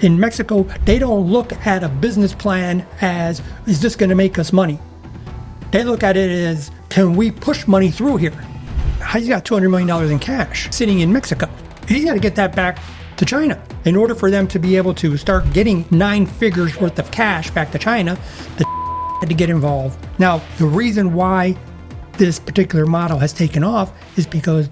In Mexico, they don't look at a business plan as, is this going to make us money? They look at it as, can we push money through here? He's got $200 million in cash sitting in Mexico. He's got to get that back to China. In order for them to be able to start getting 9 figures worth of cash back to China, the had to get involved. Now, the reason why this particular model has taken off is because...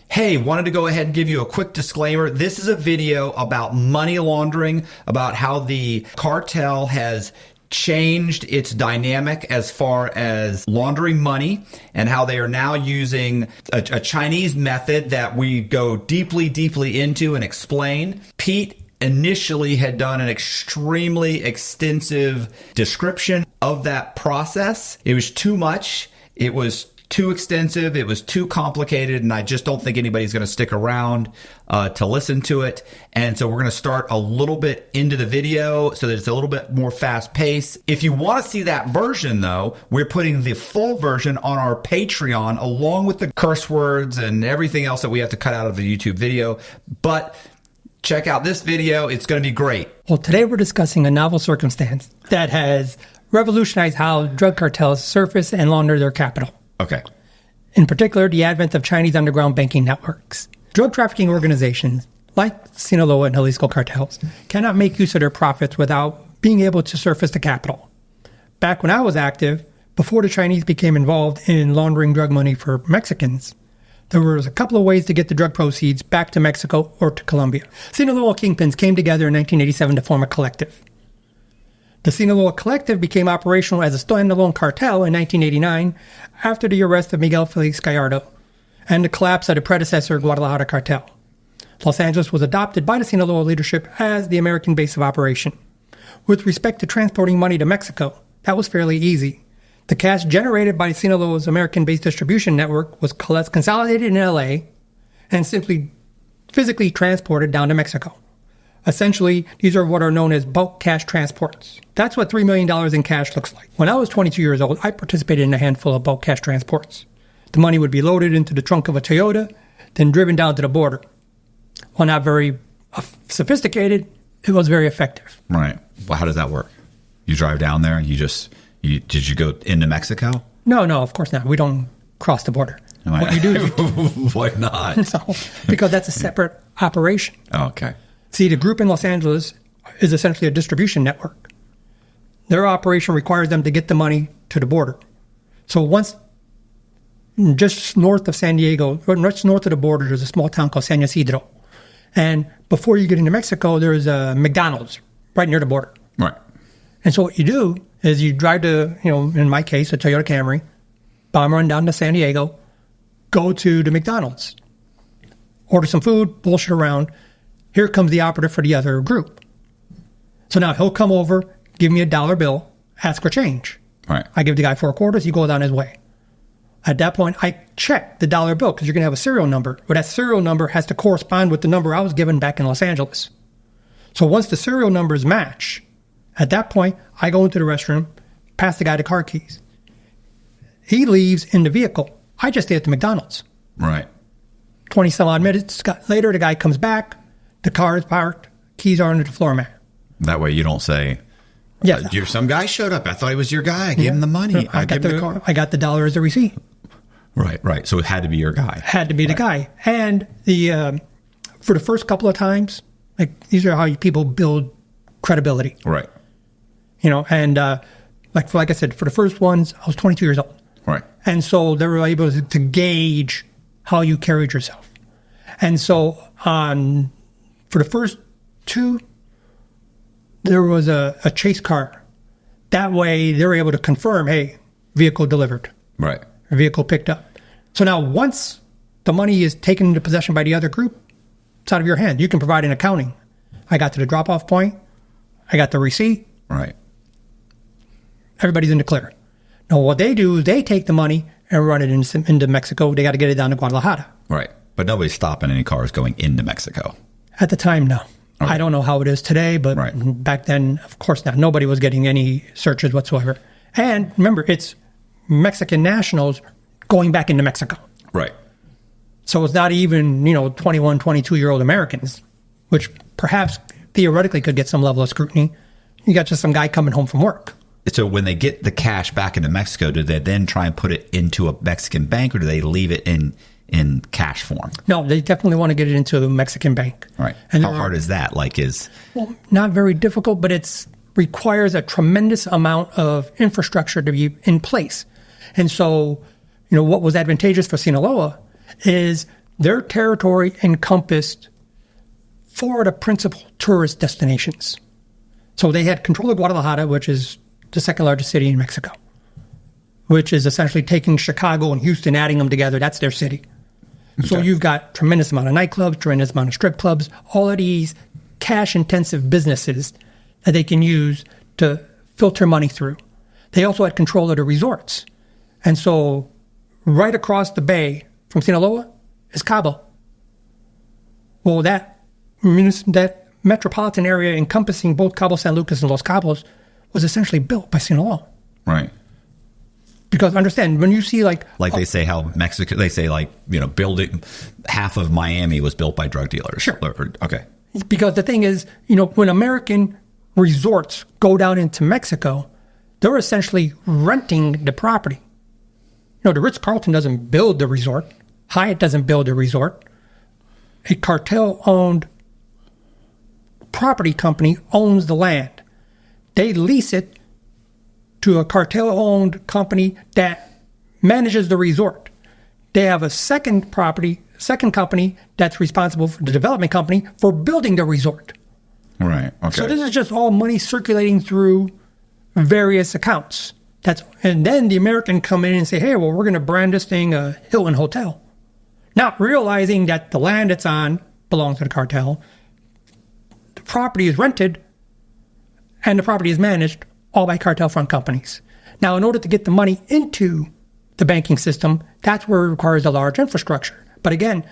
Hey, wanted to go ahead and give you a quick disclaimer. This is a video about money laundering, about how the cartel has changed its dynamic as far as laundering money, and how they are now using a Chinese method that we go deeply into and explain. Pete initially had done an extremely extensive description of that process. It was too much. It was too extensive, it was too complicated, and I just don't think anybody's going to stick around to listen to it. And so we're going to start a little bit into the video so that it's a little bit more fast paced. If you want to see that version, though, we're putting the full version on our Patreon along with the curse words and everything else that we have to cut out of the YouTube video. But check out this video, it's going to be great. Well, today we're discussing a novel circumstance that has revolutionized how drug cartels surface and launder their capital. Okay. In particular, the advent of Chinese underground banking networks. Drug trafficking organizations, like Sinaloa and Jalisco cartels, cannot make use of their profits without being able to surface the capital. Back when I was active, before the Chinese became involved in laundering drug money for Mexicans, there was a couple of ways to get the drug proceeds back to Mexico or to Colombia. Sinaloa kingpins came together in 1987 to form a collective. The Sinaloa Collective became operational as a standalone cartel in 1989 after the arrest of Miguel Felix Gallardo and the collapse of the predecessor Guadalajara cartel. Los Angeles was adopted by the Sinaloa leadership as the American base of operation. With respect to transporting money to Mexico, that was fairly easy. The cash generated by Sinaloa's American-based distribution network was consolidated in LA and simply physically transported down to Mexico. Essentially, these are what are known as bulk cash transports. That's what $3 million in cash looks like. When I was 22 years old, I participated in a handful of bulk cash transports. The money would be loaded into the trunk of a Toyota, then driven down to the border. While not very sophisticated, it was very effective. Right. Well, how does that work? You drive down there, did you go into Mexico? No, of course not. We don't cross the border. What you do is Why not? No, because that's a separate operation. Oh, okay. See, the group in Los Angeles is essentially a distribution network. Their operation requires them to get the money to the border. So once, just north of San Diego, or just north of the border, there's a small town called San Ysidro. And before you get into Mexico, there's a McDonald's right near the border. Right. And so what you do is you drive to, in my case, a Toyota Camry, bomb run down to San Diego, go to the McDonald's, order some food, bullshit around. Here comes the operative for the other group. So now he'll come over, give me a $1 bill, ask for change. Right. I give the guy 4 quarters, he goes on his way. At that point, I check the $1 bill because you're going to have a serial number. But that serial number has to correspond with the number I was given back in Los Angeles. So once the serial numbers match, at that point, I go into the restroom, pass the guy the car keys. He leaves in the vehicle. I just stay at the McDonald's. Right. 20 some odd minutes later, the guy comes back. The car is parked. Keys are under the floor mat. That way you don't say, some guy showed up. I thought he was your guy. I gave him the money. I gave him the car. I got the $1 as a receipt. Right. So it had to be your guy. Had to be the guy. And for the first couple of times, these are how people build credibility. Right. And like I said, for the first ones, I was 22 years old. Right. And so they were able to gauge how you carried yourself. And so for the first 2, there was a chase car. That way, they were able to confirm, hey, vehicle delivered. Right. Vehicle picked up. So now once the money is taken into possession by the other group, it's out of your hand. You can provide an accounting. I got to the drop-off point. I got the receipt. Right. Everybody's in the clear. Now, what they do is they take the money and run it into Mexico. They got to get it down to Guadalajara. Right. But nobody's stopping any cars going into Mexico. At the time, no. Okay. I don't know how it is today, but back then, of course not. Nobody was getting any searches whatsoever. And remember, it's Mexican nationals going back into Mexico. Right. So it's not even, 21, 22-year-old Americans, which perhaps theoretically could get some level of scrutiny. You got just some guy coming home from work. So when they get the cash back into Mexico, do they then try and put it into a Mexican bank, or do they leave it in cash form? No, they definitely want to get it into a Mexican bank. Right. And how hard is that? Well, not very difficult, but it requires a tremendous amount of infrastructure to be in place. And so, what was advantageous for Sinaloa is their territory encompassed 4 of the principal tourist destinations. So they had control of Guadalajara, which is the second largest city in Mexico, which is essentially taking Chicago and Houston, adding them together. That's their city. Okay. So you've got tremendous amount of nightclubs, tremendous amount of strip clubs, all of these cash-intensive businesses that they can use to filter money through. They also had control of the resorts. And so right across the bay from Sinaloa is Cabo. Well, that metropolitan area encompassing both Cabo San Lucas and Los Cabos was essentially built by Sinaloa. Right. Because understand, when you see they say how Mexico, they say building half of Miami was built by drug dealers. Sure. Okay. Because the thing is, when American resorts go down into Mexico, they're essentially renting the property. The Ritz-Carlton doesn't build the resort. Hyatt doesn't build a resort. A cartel-owned property company owns the land. They lease it to a cartel-owned company that manages the resort. They have a second company that's responsible for the development company for building the resort. Right. Okay. So this is just all money circulating through various accounts. And then the American come in and say, hey, well, we're going to brand this thing a Hilton Hotel. Not realizing that the land it's on belongs to the cartel. The property is rented and the property is managed all by cartel front companies. Now, in order to get the money into the banking system, that's where it requires a large infrastructure. But again,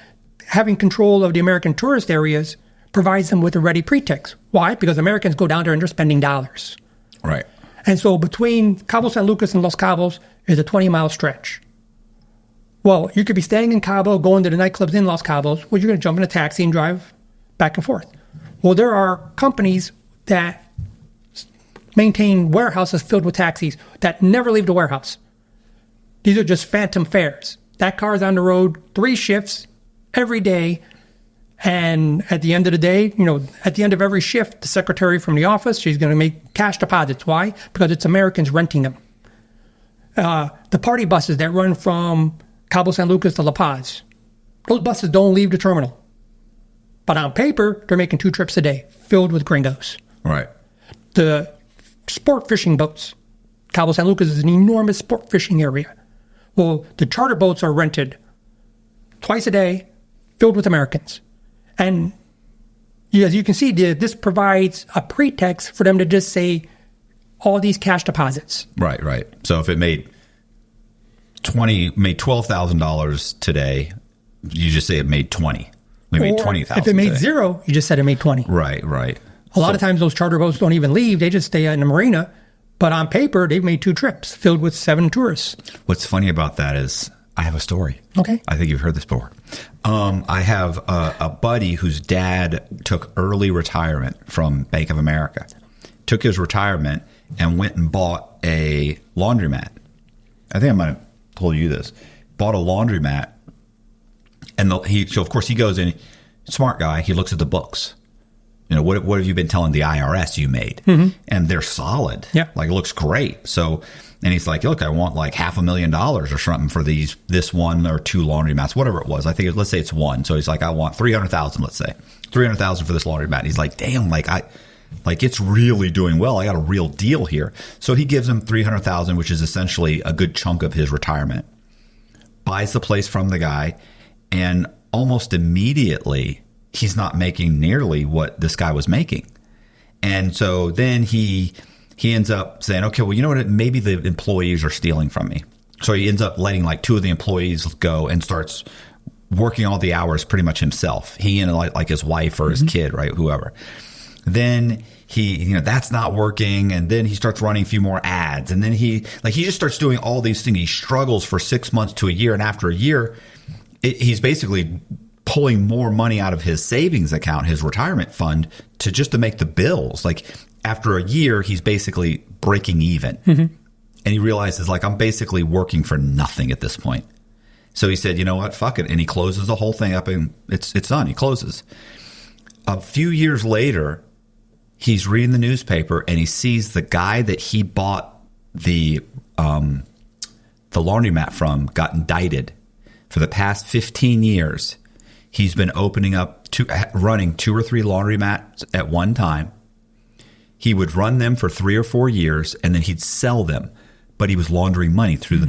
having control of the American tourist areas provides them with a ready pretext. Why? Because Americans go down there and they're spending dollars. Right. And so between Cabo San Lucas and Los Cabos is a 20-mile stretch. Well, you could be staying in Cabo, going to the nightclubs in Los Cabos, where you're going to jump in a taxi and drive back and forth. Well, there are companies that maintain warehouses filled with taxis that never leave the warehouse. These are just phantom fares. That car's on the road 3 shifts every day. And at the end of the day, at the end of every shift, the secretary from the office, she's going to make cash deposits. Why? Because it's Americans renting them. The party buses that run from Cabo San Lucas to La Paz, those buses don't leave the terminal. But on paper, they're making 2 trips a day, filled with gringos. Right. The sport fishing boats. Cabo San Lucas is an enormous sport fishing area. Well, the charter boats are rented twice a day, filled with Americans. And as you can see, this provides a pretext for them to just say all these cash deposits. Right, right. So if it made $12,000 today, you just say it made 20. We made 20,000. If it made today. 0, you just said it made 20. Right, right. A lot of times those charter boats don't even leave. They just stay in the marina. But on paper, they've made 2 trips filled with 7 tourists. What's funny about that is I have a story. Okay. I think you've heard this before. I have a buddy whose dad took early retirement from Bank of America, took his retirement and went and bought a laundromat. I think I might have told you this. Bought a laundromat. And so of course he goes in, smart guy, he looks at the books. What have you been telling the IRS you made? Mm-hmm. And they're solid. Yeah. Like, it looks great. So, and he's like, look, I want like $500,000 or something for this 1 or 2 laundromats, whatever it was. I think let's say it's 1. So he's like, I want 300,000, let's say. 300,000 for this laundromat. And he's like, damn, it's really doing well. I got a real deal here. So he gives him 300,000, which is essentially a good chunk of his retirement. Buys the place from the guy, and almost immediately he's not making nearly what this guy was making. And so then he ends up saying, okay, well, you know what? Maybe the employees are stealing from me. So he ends up letting like 2 of the employees go and starts working all the hours pretty much himself. He and like his wife or his kid, right? Whoever. Then that's not working. And then he starts running a few more ads. And then he just starts doing all these things. He struggles for 6 months to a year. And after a year, he's basically pulling more money out of his savings account, his retirement fund, to make the bills. Like after a year, he's basically breaking even. Mm-hmm. And he realizes, like, I'm basically working for nothing at this point. So he said, you know what, fuck it. And he closes the whole thing up, and it's done. He closes. A few years later, he's reading the newspaper, and he sees the guy that he bought the laundromat from got indicted. For the past 15 years, he's been running 2 or 3 laundromats at one time. He would run them for 3 or 4 years, and then he'd sell them. But he was laundering money through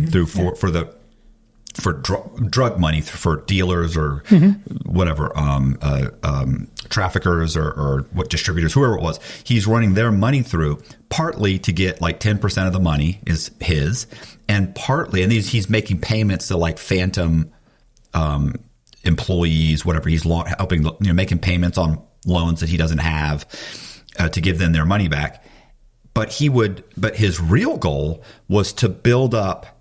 drug money for dealers or whatever, traffickers or what distributors, whoever it was. He's running their money through, partly to get like 10% of the money is his, and partly, and he's making payments to like phantom employees, whatever. He's helping, making payments on loans that he doesn't have to give them their money back. But his real goal was to build up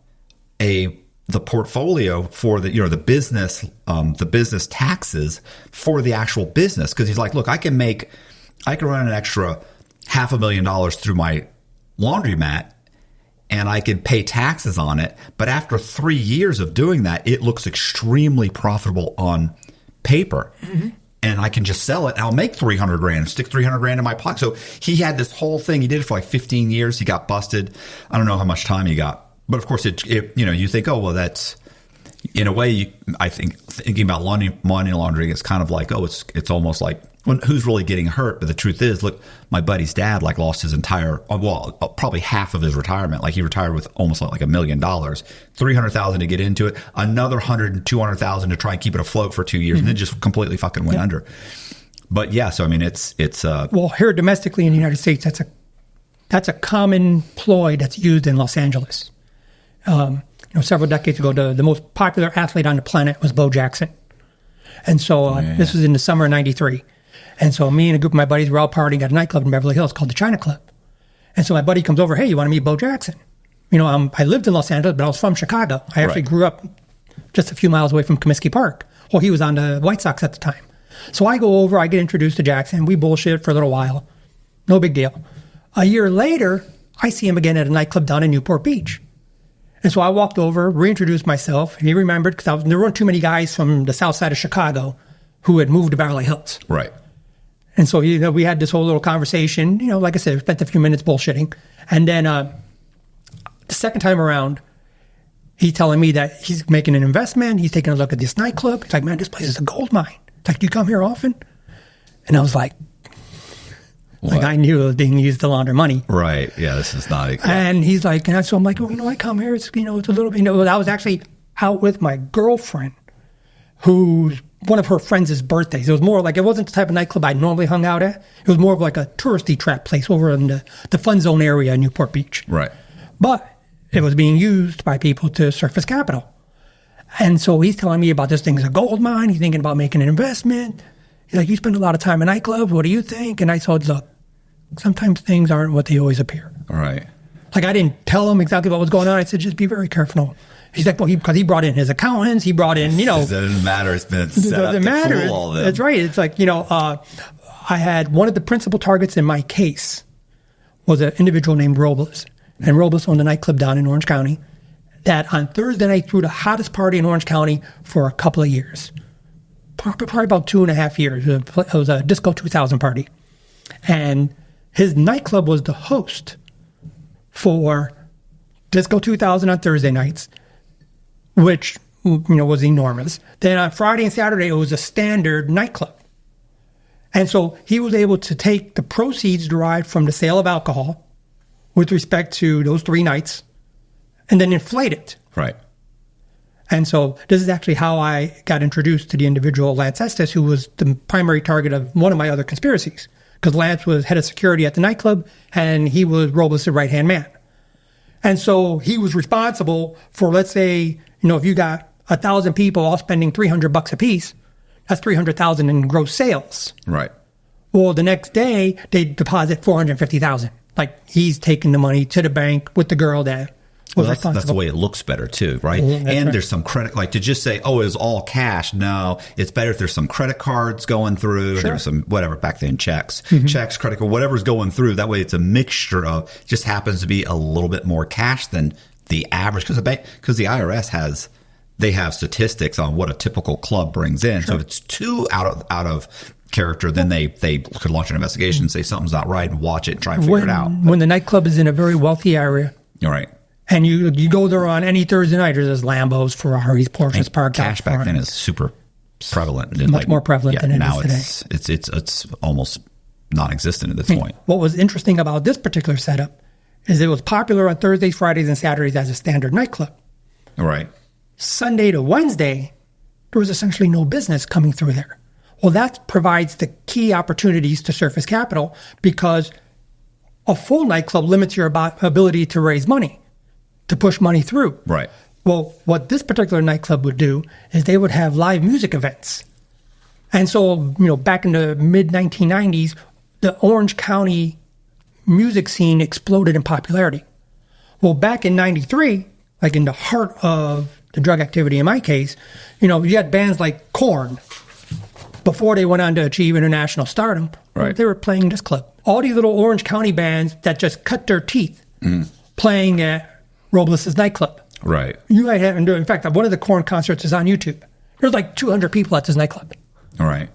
the portfolio for the business taxes for the actual business. Cause he's like, look, I can run an extra $500,000 through my laundromat and I can pay taxes on it. But after 3 years of doing that, it looks extremely profitable on paper. Mm-hmm. And I can just sell it and I'll make $300,000, stick $300,000 in my pocket. So he had this whole thing. He did it for like 15 years. He got busted. I don't know how much time he got. But of course, you think, oh, well, that's, in a way, I think thinking about money laundering is kind of like, oh, it's almost like, who's really getting hurt? But the truth is, look, my buddy's dad lost his entire, probably half of his retirement. Like he retired with almost like $1 million, $300,000 to get into it, another $100,000, $200,000 to try and keep it afloat for 2 years, and then just completely fucking went under. But yeah, so I mean, it's well, here domestically in the United States, that's a common ploy that's used in Los Angeles. Several decades ago, the most popular athlete on the planet was Bo Jackson. And so this was in the summer of 93. And so me and a group of my buddies were out partying at a nightclub in Beverly Hills called the China Club. And so my buddy comes over, hey, you want to meet Bo Jackson? I lived in Los Angeles, but I was from Chicago. I actually grew up just a few miles away from Comiskey Park. Well, he was on the White Sox at the time. So I go over, I get introduced to Jackson. We bullshit for a little while. No big deal. A year later, I see him again at a nightclub down in Newport Beach. And so I walked over, reintroduced myself. He remembered because there weren't too many guys from the south side of Chicago who had moved to Beverly Hills. Right. And so, we had this whole little conversation. Like I said, we spent a few minutes bullshitting. And then the second time around, he's telling me that he's making an investment. He's taking a look at this nightclub. He's like, man, this place is a gold mine. It's like, do you come here often? And I was like, what? Like I knew it was being used to launder money. Right. Yeah, this is not. And he's like, so I'm like, I come here. It's, it's a little bit, I was actually out with my girlfriend, who's one of her friends' birthdays. It was more like, it wasn't the type of nightclub I normally hung out at. It was more of like a touristy trap place over in the fun zone area in Newport Beach. Right. But it was being used by people to surface capital. And so he's telling me about this thing as a gold mine. He's thinking about making an investment. He's like, you spend a lot of time in nightclubs. What do you think? And I said, look, sometimes things aren't what they always appear. All right. Like I didn't tell him exactly what was going on. I said, just be very careful. He's like, well, because he brought in his accountants. He brought in, It doesn't matter. It's been set up to fool all of them. That's right. It's like, I had one of the principal targets in my case was an individual named Robles. And Robles owned a nightclub down in Orange County that on Thursday night threw the hottest party in Orange County for a couple of years. Probably about 2.5 years. It was a Disco 2000 party. And his nightclub was the host for Disco 2000 on Thursday nights, which, was enormous. Then on Friday and Saturday, it was a standard nightclub. And so he was able to take the proceeds derived from the sale of alcohol with respect to those 3 nights and then inflate it. Right. And so this is actually how I got introduced to the individual Lance Estes, who was the primary target of one of my other conspiracies. Because Lance was head of security at the nightclub, and he was Robles' right-hand man. And so he was responsible for, let's say, if you got 1,000 people all spending $300 a piece, that's $300,000 in gross sales. Right. Well, the next day they deposit $450,000. Like he's taking the money to the bank with the girl that Well, that's the way it looks better too, right? And right. There's some credit, like to just say, oh, it was all cash. No, it's better if there's some credit cards going through. Sure. There's some, whatever, back then checks, credit card, whatever's going through. That way it's a mixture of, just happens to be a little bit more cash than the average. Because the IRS they have statistics on what a typical club brings in. Sure. So if it's too out of character, then they could launch an investigation and say something's not right and watch it and try and figure it out. When the nightclub is in a very wealthy area. All right. And you go there on any Thursday night, there's Lambos, Ferraris, Porsches parked out. Cash back then is super prevalent. Much more prevalent than it is today. It's almost non-existent at this point. What was interesting about this particular setup is it was popular on Thursdays, Fridays, and Saturdays as a standard nightclub. Right. Sunday to Wednesday, there was essentially no business coming through there. Well, that provides the key opportunities to surface capital because a full nightclub limits your ability to raise money, to push money through. Right. Well, what this particular nightclub would do is they would have live music events. And so, back in the mid-1990s, the Orange County music scene exploded in popularity. Well, back in 93, like in the heart of the drug activity in my case, you had bands like Korn. Before they went on to achieve international stardom, right. They were playing this club. All these little Orange County bands that just cut their teeth playing at Robles' nightclub. Right. You might have, in fact, one of the Korn concerts is on YouTube. There's like 200 people at this nightclub. All right.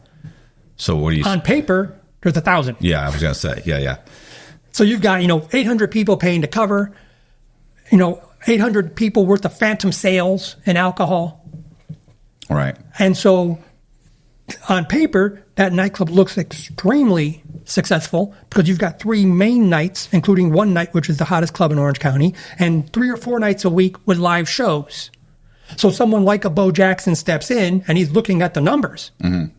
So what do you... On paper, there's 1,000. Yeah, I was going to say. Yeah. So you've got, 800 people paying to cover, 800 people worth of phantom sales and alcohol. Right. And so on paper, that nightclub looks extremely successful because you've got 3 main nights, including one night, which is the hottest club in Orange County, and 3 or 4 nights a week with live shows. So someone like a Bo Jackson steps in and he's looking at the numbers. Mm-hmm.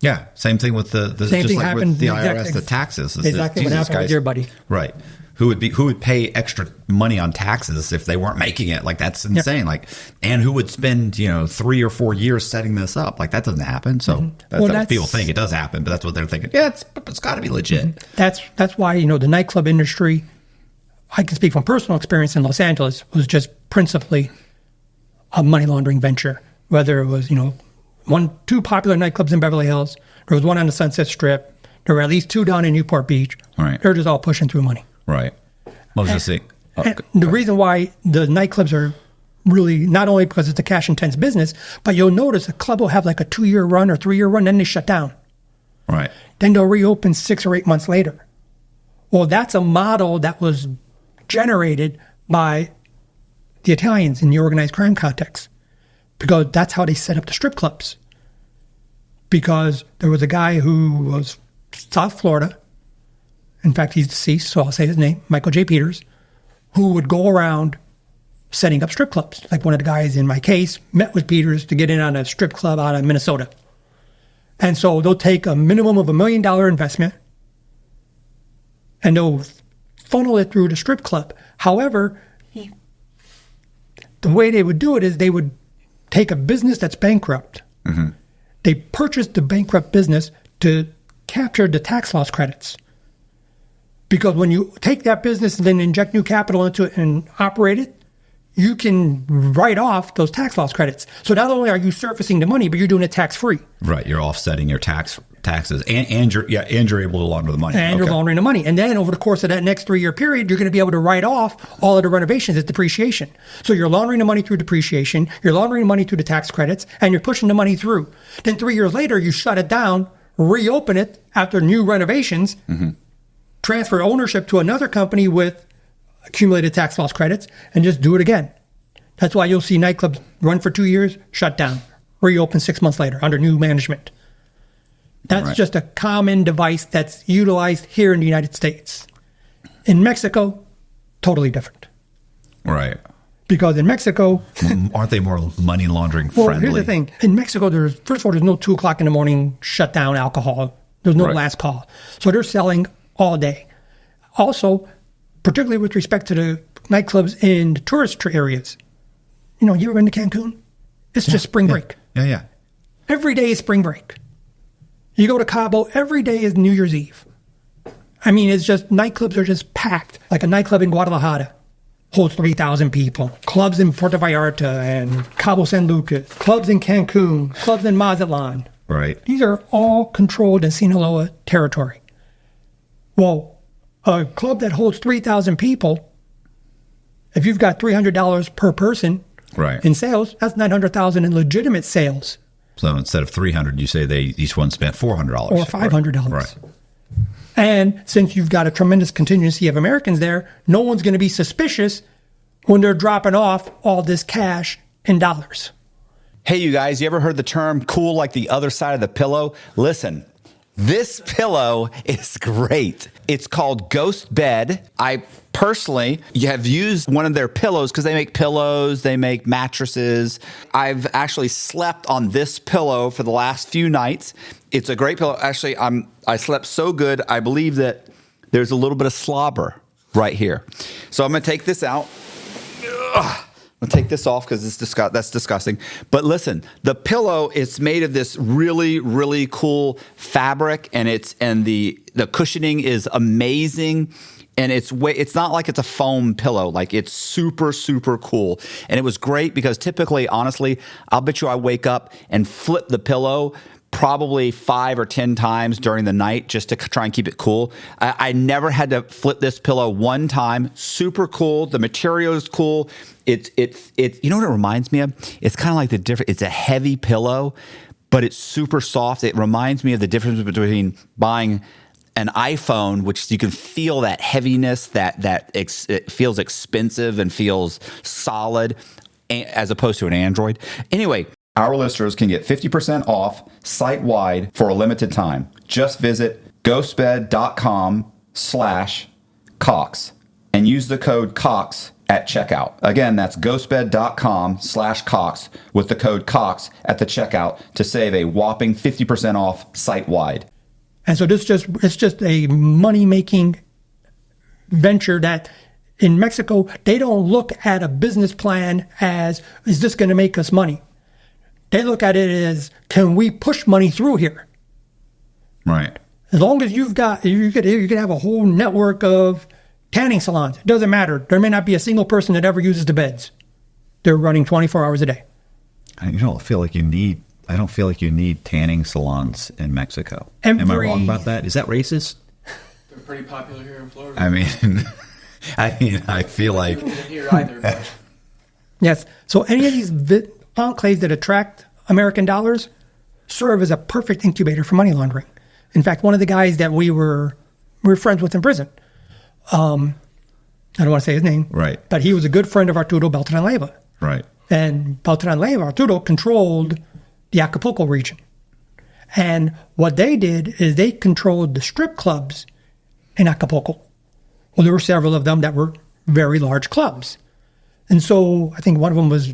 Yeah, same thing with the same just thing like happened, with the IRS, the taxes. Exactly what happened with your buddy. Right. Who would pay extra money on taxes if they weren't making it? Like, that's insane. Yep. And who would spend 3 or 4 years setting this up? Like, that doesn't happen. So that's what people think. It does happen, but that's what they're thinking. Yeah, it's got to be legit. That's why the nightclub industry, I can speak from personal experience in Los Angeles, was just principally a money laundering venture. Whether it was 2 popular nightclubs in Beverly Hills, there was one on the Sunset Strip, there were at least 2 down in Newport Beach. Right. They're just all pushing through money. Right. What was I saying? The reason why the nightclubs are really, not only because it's a cash-intense business, but you'll notice a club will have like a 2-year run or 3-year run, then they shut down. Right. Then they'll reopen 6 or 8 months later. Well, that's a model that was generated by the Italians in the organized crime context, because that's how they set up the strip clubs. Because there was a guy who was South Florida. In fact, he's deceased, so I'll say his name, Michael J. Peters, who would go around setting up strip clubs. Like one of the guys in my case met with Peters to get in on a strip club out of Minnesota. And so they'll take a minimum of $1 million investment and they'll funnel it through the strip club. However, the way they would do it is they would take a business that's bankrupt. Mm-hmm. They purchase the bankrupt business to capture the tax loss credits. Because when you take that business and then inject new capital into it and operate it, you can write off those tax loss credits. So not only are you surfacing the money, but you're doing it tax-free. Right. You're offsetting your taxes and you're able to launder the money. And you're laundering the money. And then over the course of that next 3-year period, you're going to be able to write off all of the renovations as depreciation. So you're laundering the money through depreciation, you're laundering the money through the tax credits, and you're pushing the money through. Then 3 years later, you shut it down, reopen it after new renovations, transfer ownership to another company with accumulated tax loss credits, and just do it again. That's why you'll see nightclubs run for 2 years, shut down, reopen 6 months later under new management. That's just a common device that's utilized here in the United States. In Mexico, totally different. Right. Because in Mexico... Aren't they more money laundering friendly? Well, here's the thing. In Mexico, first of all, there's no 2 o'clock in the morning shutdown alcohol. There's no last call. So they're selling all day. Also, particularly with respect to the nightclubs in the tourist areas. You ever been to Cancun? It's just spring break. Yeah. Every day is spring break. You go to Cabo, every day is New Year's Eve. I mean, it's just, nightclubs are just packed, like a nightclub in Guadalajara. holds 3,000 people. Clubs in Puerto Vallarta and Cabo San Lucas. Clubs in Cancun. Clubs in Mazatlan. Right. These are all controlled in Sinaloa territory. Well, a club that holds 3,000 people, if you've got $300 per person Right. in sales, that's $900,000 in legitimate sales. So instead of $300, you say each one spent $400 Or $500. Right. And since you've got a tremendous contingency of Americans there, no one's going to be suspicious when they're dropping off all this cash in dollars. Hey, you guys, you ever heard the term cool like the other side of the pillow? Listen, this pillow is great. It's called Ghost Bed. I personally have used one of their pillows because they make pillows, they make mattresses. I've actually slept on this pillow for the last few nights. It's a great pillow. Actually, I slept so good, I believe that there's a little bit of slobber right here. So I'm going to take this out. Ugh. I'm going to take this off because that's disgusting. But listen, the pillow is made of this really, really cool fabric, and the cushioning is amazing. And it's not like it's a foam pillow. Like, it's super, super cool. And it was great because typically, honestly, I'll bet you I wake up and flip the pillow probably 5 or 10 times during the night just to try and keep it cool. I never had to flip this pillow one time. Super cool. The material is cool. It's you know what it reminds me of? It's kind of like it's a heavy pillow, but it's super soft. It reminds me of the difference between buying an iPhone, which you can feel that heaviness, it feels expensive and feels solid, as opposed to an Android. Anyway, Our listeners can get 50% off site-wide for a limited time. Just visit ghostbed.com/Cox and use the code COX at checkout. Again, that's ghostbed.com/Cox with the code COX at the checkout to save a whopping 50% off site-wide. And so it's just a money-making venture that in Mexico, they don't look at a business plan as, is this going to make us money? They look at it as, can we push money through here? Right. As long as you could have a whole network of tanning salons. It doesn't matter. There may not be a single person that ever uses the beds. They're running 24 hours a day. I don't feel like you need tanning salons in Mexico. Am I wrong about that? Is that racist? They're pretty popular here in Florida. I mean, I feel like Here either, but Yes. So any of these enclaves that attract American dollars serve as a perfect incubator for money laundering. In fact, one of the guys that we were friends with in prison, I don't want to say his name, right, but he was a good friend of Arturo Beltran-Leyva. Right. And Beltran-Leyva, Arturo, controlled the Acapulco region. And what they did is they controlled the strip clubs in Acapulco. Well, there were several of them that were very large clubs. And so I think one of them was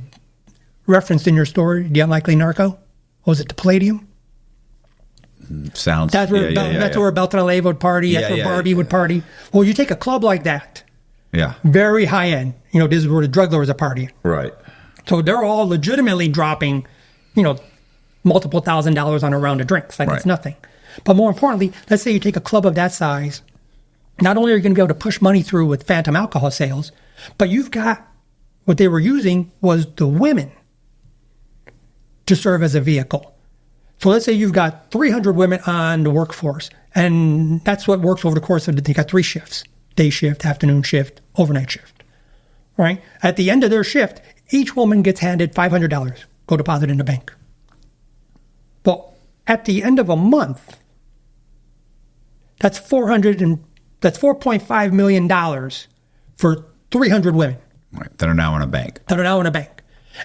referenced in your story, The Unlikely Narco. Was it the Palladium? Sounds. That's where where Beltran-Leyva would party. That's where Barbie would party. Well, you take a club like that. Yeah. Very high end. This is where the drug lords are partying. Right. So they're all legitimately dropping, multiple $1,000s on a round of drinks. Like, it's nothing. But more importantly, let's say you take a club of that size. Not only are you going to be able to push money through with phantom alcohol sales, but you've got what they were using was the women to serve as a vehicle. So let's say you've got 300 women on the workforce, and that's what works over the course of the day. You got 3 shifts: day shift, afternoon shift, overnight shift. Right? At the end of their shift, each woman gets handed $500. Go deposit in the bank. Well, at the end of a month, that's $4.5 million for 300 women. Right. That are now in a bank.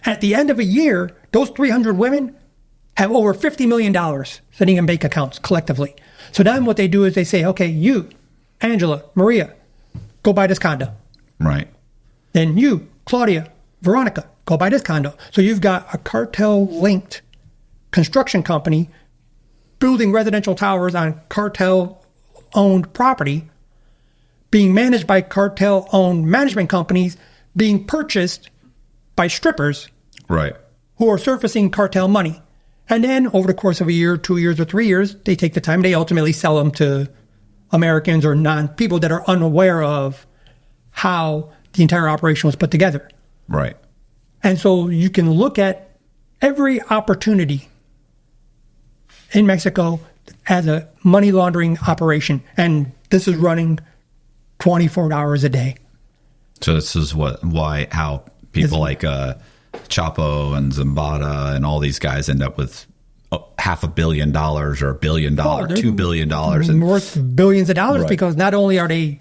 At the end of a year, those 300 women have over $50 million sitting in bank accounts collectively. So then what they do is they say, okay, you, Angela, Maria, go buy this condo. Right. Then you, Claudia, Veronica, go buy this condo. So you've got a cartel-linked construction company building residential towers on cartel-owned property, being managed by cartel-owned management companies, being purchased by strippers, right, who are surfacing cartel money. And then over the course of a year, 2 years, or 3 years, they take the time, they ultimately sell them to Americans or people that are unaware of how the entire operation was put together. Right. And so you can look at every opportunity in Mexico as a money laundering operation. And this is running 24 hours a day. So this is how people like Chapo and Zambada and all these guys end up with $500 million or $1 billion, $2 billion. And worth billions of dollars, because not only are they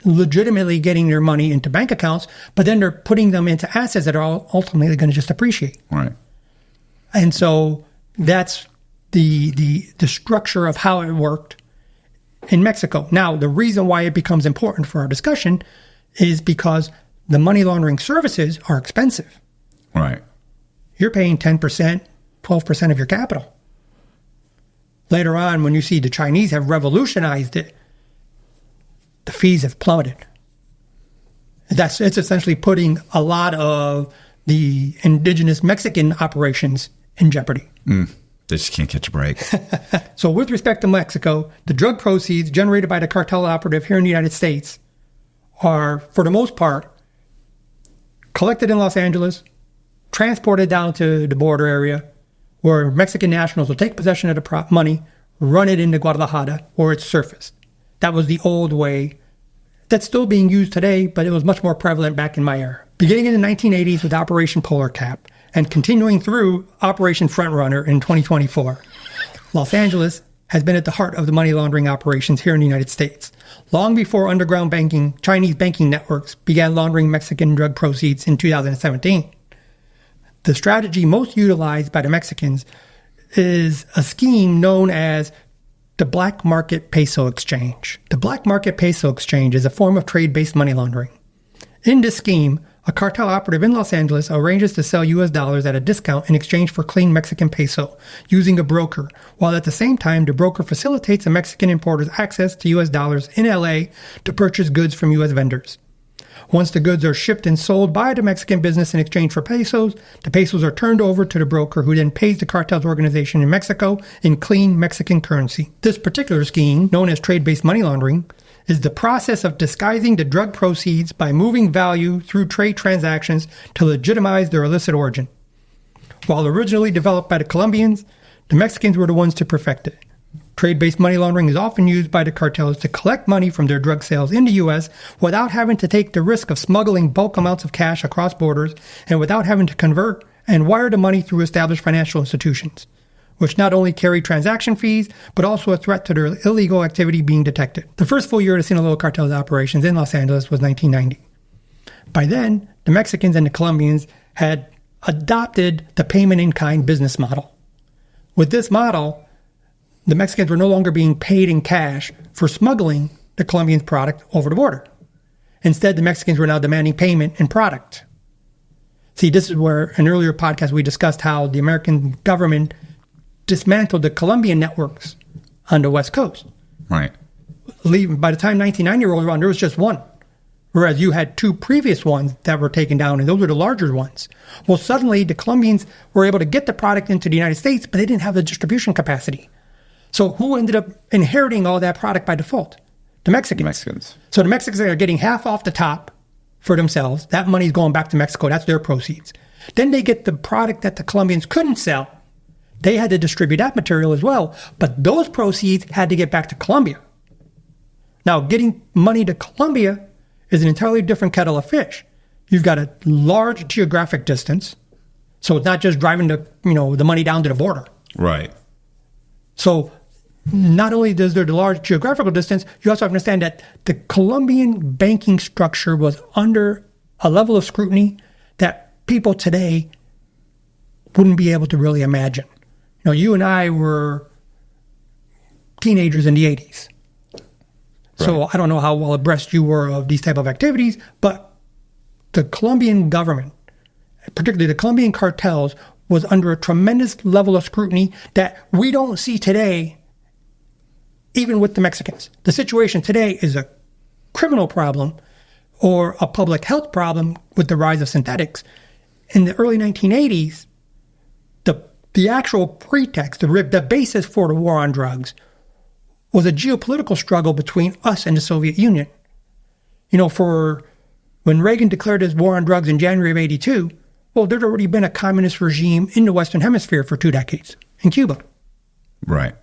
legitimately getting their money into bank accounts, but then they're putting them into assets that are ultimately going to just appreciate. Right. And so that's the structure of how it worked in Mexico. Now, the reason why it becomes important for our discussion is because the money laundering services are expensive. Right. You're paying 10%, 12% of your capital. Later on, when you see the Chinese have revolutionized it, the fees have plummeted. It's essentially putting a lot of the indigenous Mexican operations in jeopardy. They just can't catch a break. So with respect to Mexico, the drug proceeds generated by the cartel operative here in the United States are, for the most part, collected in Los Angeles, transported down to the border area, where Mexican nationals will take possession of the money, run it into Guadalajara, where it's surfaced. That was the old way. That's still being used today, but it was much more prevalent back in my era. Beginning in the 1980s with Operation Polar Cap and continuing through Operation Frontrunner in 2024, Los Angeles has been at the heart of the money laundering operations here in the United States. Long before underground banking, Chinese banking networks began laundering Mexican drug proceeds in 2017. The strategy most utilized by the Mexicans is a scheme known as the black market peso exchange. The black market peso exchange is a form of trade-based money laundering. In this scheme, a cartel operative in Los Angeles arranges to sell U.S. dollars at a discount in exchange for clean Mexican peso using a broker, while at the same time the broker facilitates a Mexican importer's access to U.S. dollars in L.A. to purchase goods from U.S. vendors. Once the goods are shipped and sold by the Mexican business in exchange for pesos, the pesos are turned over to the broker, who then pays the cartel's organization in Mexico in clean Mexican currency. This particular scheme, known as trade-based money laundering, is the process of disguising the drug proceeds by moving value through trade transactions to legitimize their illicit origin. While originally developed by the Colombians, the Mexicans were the ones to perfect it. Trade-based money laundering is often used by the cartels to collect money from their drug sales in the U.S. without having to take the risk of smuggling bulk amounts of cash across borders and without having to convert and wire the money through established financial institutions, which not only carry transaction fees, but also a threat to their illegal activity being detected. The first full year of the Sinaloa cartel's operations in Los Angeles was 1990. By then, the Mexicans and the Colombians had adopted the payment-in-kind business model. With this model, the Mexicans were no longer being paid in cash for smuggling the Colombian product over the border. Instead, the Mexicans were now demanding payment in product. See, this is where, in an earlier podcast, we discussed how the American government dismantled the Colombian networks on the West Coast. Right. By the time 1990 rolled around, there was just one, whereas you had two previous ones that were taken down, and those were the larger ones. Well, suddenly, the Colombians were able to get the product into the United States, but they didn't have the distribution capacity. So who ended up inheriting all that product by default? The Mexicans. So the Mexicans are getting half off the top for themselves. That money's going back to Mexico. That's their proceeds. Then they get the product that the Colombians couldn't sell. They had to distribute that material as well. But those proceeds had to get back to Colombia. Now, getting money to Colombia is an entirely different kettle of fish. You've got a large geographic distance. So it's not just driving the money down to the border. Right. So not only is there the large geographical distance, you also have to understand that the Colombian banking structure was under a level of scrutiny that people today wouldn't be able to really imagine. You and I were teenagers in the 80s. Right. So I don't know how well abreast you were of these type of activities, but the Colombian government, particularly the Colombian cartels, was under a tremendous level of scrutiny that we don't see today, even with the Mexicans. The situation today is a criminal problem or a public health problem with the rise of synthetics. In the early 1980s, the actual pretext, the basis for the war on drugs was a geopolitical struggle between us and the Soviet Union. When Reagan declared his war on drugs in January of 82, well, there'd already been a communist regime in the Western Hemisphere for 2 decades, in Cuba. Right.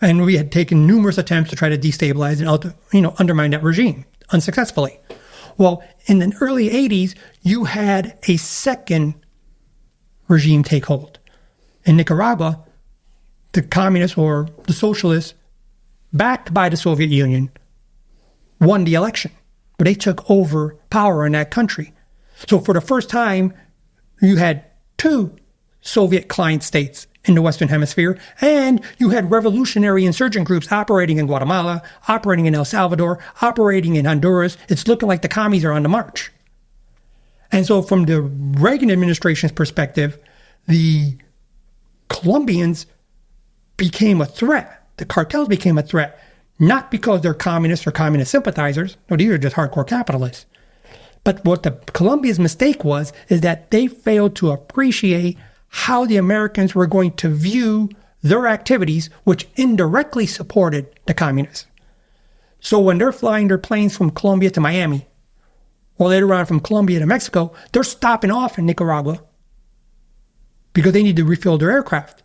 And we had taken numerous attempts to try to destabilize and undermine that regime, unsuccessfully. Well, in the early 80s, you had a second regime take hold. In Nicaragua, the communists or the socialists, backed by the Soviet Union, won the election. But they took over power in that country. So for the first time, you had 2 Soviet client states in the Western Hemisphere, and you had revolutionary insurgent groups operating in Guatemala, operating in El Salvador, operating in Honduras. It's looking like the commies are on the march. And so from the Reagan administration's perspective, the Colombians became a threat. The cartels became a threat, not because they're communists or communist sympathizers. No, these are just hardcore capitalists. But what the Colombia's mistake was is that they failed to appreciate how the Americans were going to view their activities, which indirectly supported the communists. So when they're flying their planes from Colombia to Miami, or later on from Colombia to Mexico, they're stopping off in Nicaragua because they need to refuel their aircraft.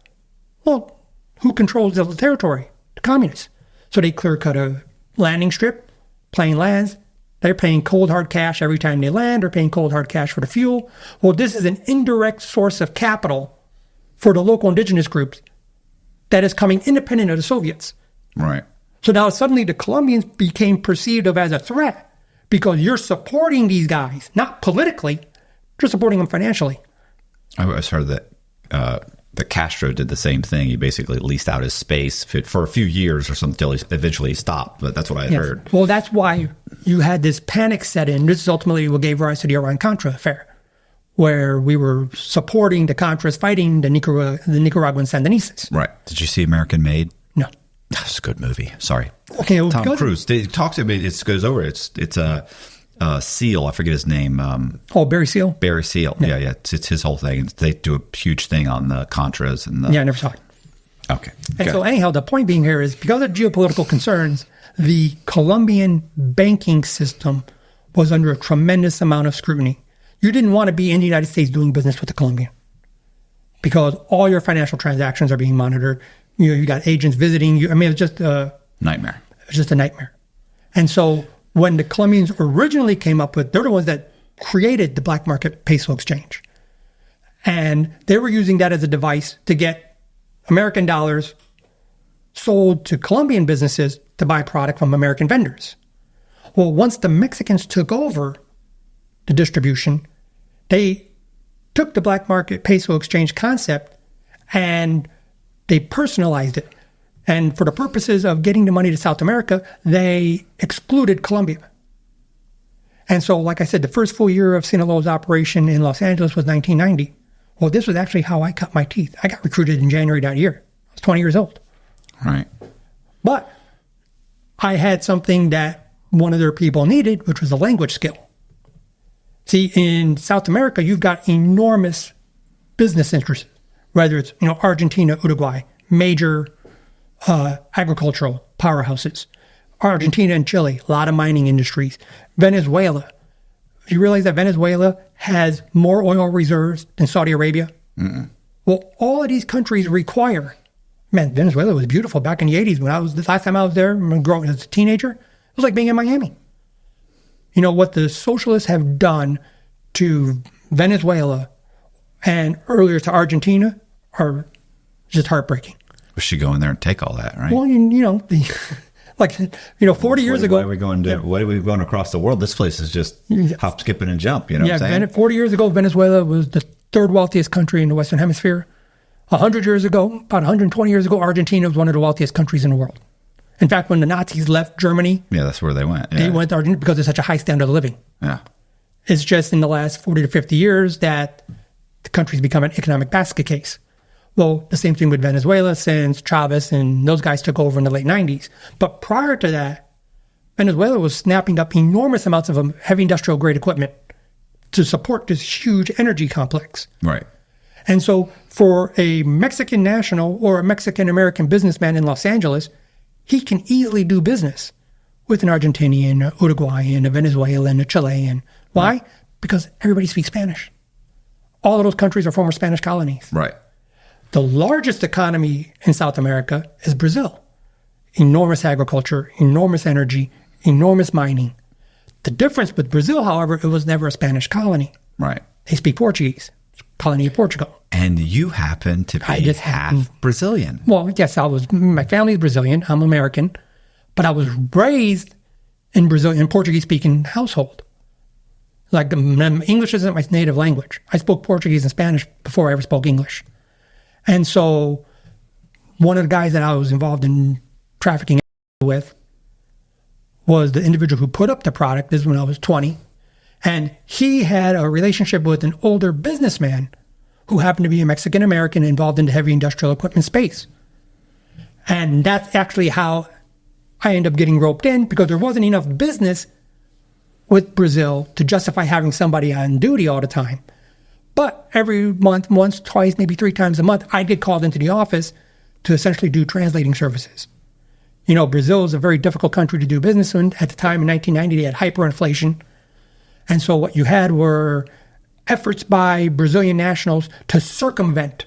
Well, who controls the territory? The communists. So they clear-cut a landing strip, plane lands. They're paying cold hard cash every time they land. They're paying cold hard cash for the fuel. Well, this is an indirect source of capital for the local indigenous groups that is coming independent of the Soviets. Right. So now suddenly the Colombians became perceived of as a threat because you're supporting these guys, not politically, you're supporting them financially. I always heard that that Castro did the same thing. He basically leased out his space for a few years or something until he eventually stopped. But that's what I heard. Well, that's why you had this panic set in. This is ultimately what gave rise to the Iran-Contra affair, where we were supporting the Contras fighting the Nicaraguan Sandinistas. Right. Did you see American Made? No. That's a good movie. Sorry. Okay. Well, Tom Cruise. It talks about it goes over. It's a SEAL. I forget his name. Barry Seal? Barry Seal. Yeah. It's his whole thing. They do a huge thing on the Contras. And I never saw it. Okay. And so anyhow, the point being here is because of geopolitical concerns, the Colombian banking system was under a tremendous amount of scrutiny. You didn't want to be in the United States doing business with the Colombian because all your financial transactions are being monitored. You got agents visiting you. I mean, it's just nightmare. It was just a nightmare. And so when the Colombians originally came up with, they're the ones that created the black market peso exchange. And they were using that as a device to get American dollars sold to Colombian businesses to buy product from American vendors. Well, once the Mexicans took over the distribution, they took the black market peso exchange concept and they personalized it. And for the purposes of getting the money to South America, they excluded Colombia. And so, like I said, the first full year of Sinaloa's operation in Los Angeles was 1990. Well, this was actually how I cut my teeth. I got recruited in January that year. I was 20 years old. Right. But I had something that one of their people needed, which was a language skill. See, in South America, you've got enormous business interests, whether it's Argentina, Uruguay, major agricultural powerhouses. Argentina and Chile, a lot of mining industries. Venezuela. Do you realize that Venezuela has more oil reserves than Saudi Arabia? Mm-mm. Well, all of these countries require. Man, Venezuela was beautiful back in the 80s. The last time I was there, growing as a teenager, it was like being in Miami. What the socialists have done to Venezuela and earlier to Argentina are just heartbreaking. We should go in there and take all that, right? Well, 40 years ago. Why are we going across the world? This place is just hop, skipping, and jump. You know what I'm saying? 40 years ago, Venezuela was the third wealthiest country in the Western Hemisphere. 100 years ago, about 120 years ago, Argentina was one of the wealthiest countries in the world. In fact, when the Nazis left Germany, that's where they went. Yeah. They went to Argentina because it's such a high standard of living. Yeah. It's just in the last 40 to 50 years that the country's become an economic basket case. Well, the same thing with Venezuela since Chavez and those guys took over in the late 90s. But prior to that, Venezuela was snapping up enormous amounts of heavy industrial grade equipment to support this huge energy complex. Right. And so for a Mexican national or a Mexican-American businessman in Los Angeles, he can easily do business with an Argentinian, a Uruguayan, a Venezuelan, a Chilean. Why? Because everybody speaks Spanish. All of those countries are former Spanish colonies. Right. The largest economy in South America is Brazil. Enormous agriculture, enormous energy, enormous mining. The difference with Brazil, however, it was never a Spanish colony. Right. They speak Portuguese. Colony of Portugal. And you happen to be half Brazilian. Well, yes, my family is Brazilian. I'm American. But I was raised in Brazilian, Portuguese-speaking household. Like, English isn't my native language. I spoke Portuguese and Spanish before I ever spoke English. And so one of the guys that I was involved in trafficking with was the individual who put up the product. This is when I was 20. And he had a relationship with an older businessman who happened to be a Mexican-American involved in the heavy industrial equipment space. And that's actually how I ended up getting roped in, because there wasn't enough business with Brazil to justify having somebody on duty all the time. But every month, once, twice, maybe 3 times a month, I'd get called into the office to essentially do translating services. You know, Brazil is a very difficult country to do business in. At the time, in 1990, they had hyperinflation. And so what you had were efforts by Brazilian nationals to circumvent.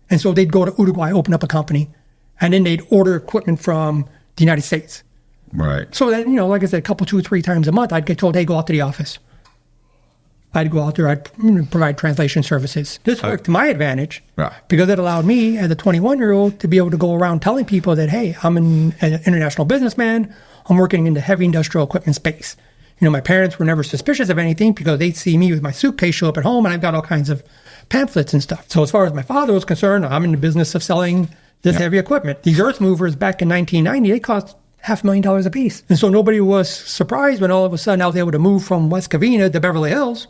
And so they'd go to Uruguay, open up a company, and then they'd order equipment from the United States. Right. So then, you know, like I said, a couple, 2 or 3 times a month, I'd get told, hey, go out to the office. I'd go out there, I'd provide translation services. This worked to my advantage, right, because it allowed me as a 21-year-old to be able to go around telling people that, hey, I'm an international businessman. I'm working in the heavy industrial equipment space. You know, my parents were never suspicious of anything because they'd see me with my suitcase show up at home and I've got all kinds of pamphlets and stuff. So as far as my father was concerned, I'm in the business of selling this heavy equipment. These earth movers back in 1990, they cost $500,000 a piece. And so nobody was surprised when all of a sudden I was able to move from West Covina to Beverly Hills.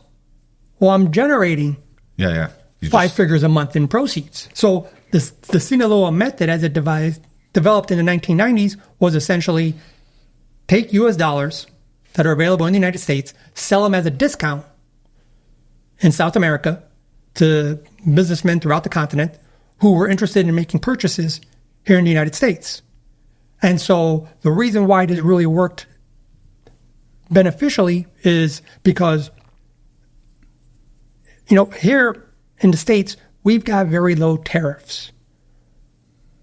Well, I'm generating 5 figures a month in proceeds. So the Sinaloa method, as it developed in the 1990s, was essentially take U.S. dollars that are available in the United States, sell them as a discount in South America to businessmen throughout the continent who were interested in making purchases here in the United States. And so the reason why this really worked beneficially is because, you know, here in the States, we've got very low tariffs.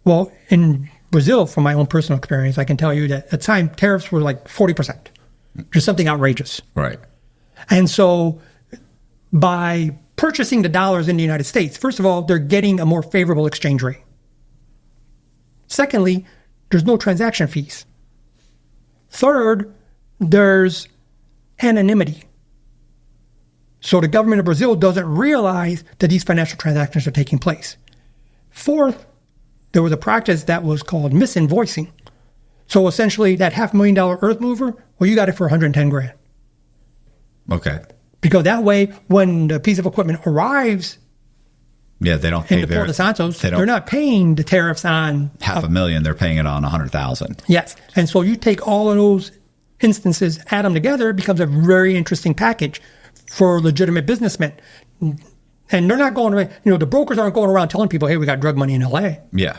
Well, in Brazil, from my own personal experience, I can tell you that at the time, tariffs were like 40%. Just something outrageous. Right. And so by purchasing the dollars in the United States, first of all, they're getting a more favorable exchange rate. Secondly, there's no transaction fees. Third, there's anonymity. So the government of Brazil doesn't realize that these financial transactions are taking place. Fourth, there was a practice that was called misinvoicing. So essentially that $500,000 earth mover, well, you got it for $110,000. Okay. Because that way, when the piece of equipment arrives they don't pay in the Port of Santos, they're not paying the tariffs on $500,000. They're paying it on $100,000. Yes. And so you take all of those instances, add them together, it becomes a very interesting package for legitimate businessmen. And they're not going around, you know, the brokers aren't going around telling people, hey, we got drug money in LA. Yeah.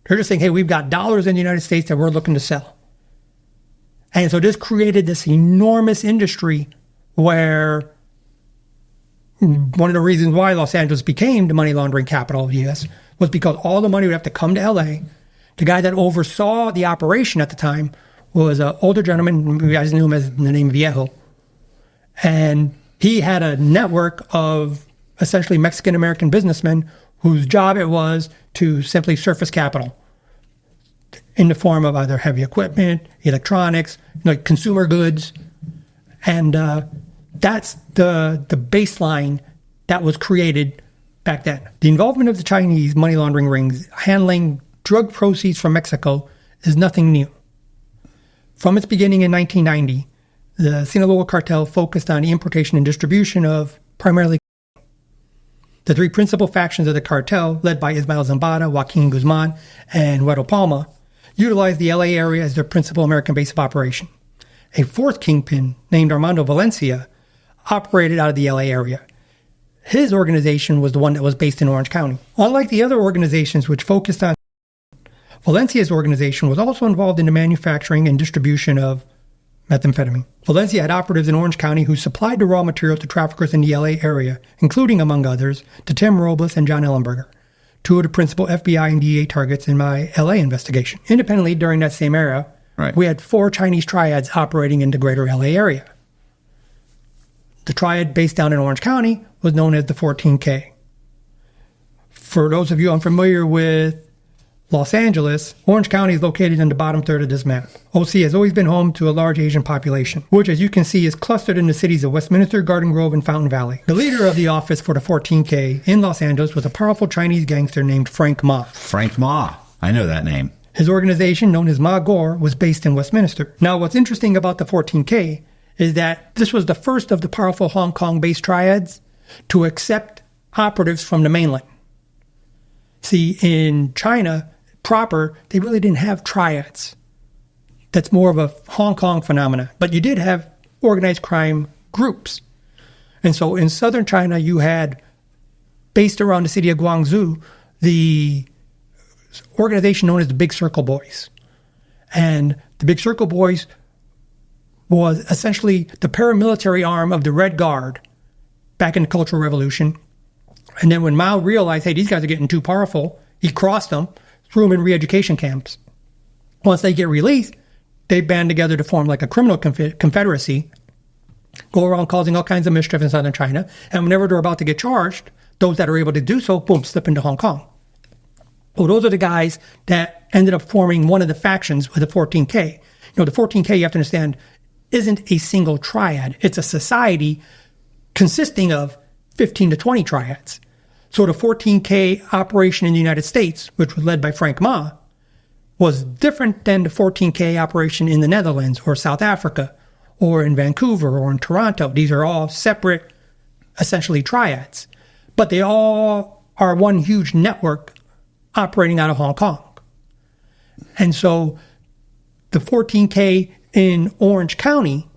They're just saying, hey, we've got dollars in the United States that we're looking to sell. And so this created this enormous industry where one of the reasons why Los Angeles became the money laundering capital of the U.S. was because all the money would have to come to L.A. The guy that oversaw the operation at the time was an older gentleman. You guys knew him as the name Viejo. And he had a network of essentially Mexican-American businessmen whose job it was to simply surface capital in the form of either heavy equipment, electronics, like consumer goods. And that's the baseline that was created back then. The involvement of the Chinese money laundering rings handling drug proceeds from Mexico is nothing new. From its beginning in 1990, the Sinaloa cartel focused on the importation and distribution of primarily the 3 principal factions of the cartel, led by Ismael Zambada, Joaquin Guzman, and Huero Palma, utilized the LA area as their principal American base of operation. A 4th kingpin, named Armando Valencia, operated out of the LA area. His organization was the one that was based in Orange County. Unlike the other organizations which focused on, Valencia's organization was also involved in the manufacturing and distribution of methamphetamine. Valencia had operatives in Orange County who supplied the raw material to traffickers in the LA area, including, among others, to Tim Robles and John Ellenberger, two of the principal FBI and DEA targets in my LA investigation. Independently, during that same era, we had 4 Chinese triads operating in the greater LA area. The triad based down in Orange County was known as the 14K. For those of you unfamiliar with Los Angeles, Orange County is located in the bottom third of this map. OC has always been home to a large Asian population, which, as you can see, is clustered in the cities of Westminster, Garden Grove, and Fountain Valley. The leader of the office for the 14K in Los Angeles was a powerful Chinese gangster named Frank Ma. Frank Ma. I know that name. His organization, known as Ma Gore, was based in Westminster. Now, what's interesting about the 14K is that this was the first of the powerful Hong Kong-based triads to accept operatives from the mainland. See, in China proper, they really didn't have triads. That's more of a Hong Kong phenomena. But you did have organized crime groups. And so in southern China, you had, based around the city of Guangzhou, the organization known as the Big Circle Boys. And the Big Circle Boys was essentially the paramilitary arm of the Red Guard back in the Cultural Revolution. And then when Mao realized, hey, these guys are getting too powerful, he crossed them, threw them in re-education camps. Once they get released, they band together to form like a criminal confederacy, go around causing all kinds of mischief in southern China, and whenever they're about to get charged, those that are able to do so, boom, slip into Hong Kong. Well, those are the guys that ended up forming one of the factions with the 14K. You know, the 14K, you have to understand, isn't a single triad. It's a society consisting of 15 to 20 triads. So the 14K operation in the United States, which was led by Frank Ma, was different than the 14K operation in the Netherlands or South Africa or in Vancouver or in Toronto. These are all separate, essentially, triads. But they all are one huge network operating out of Hong Kong. And so the 14K in Orange County,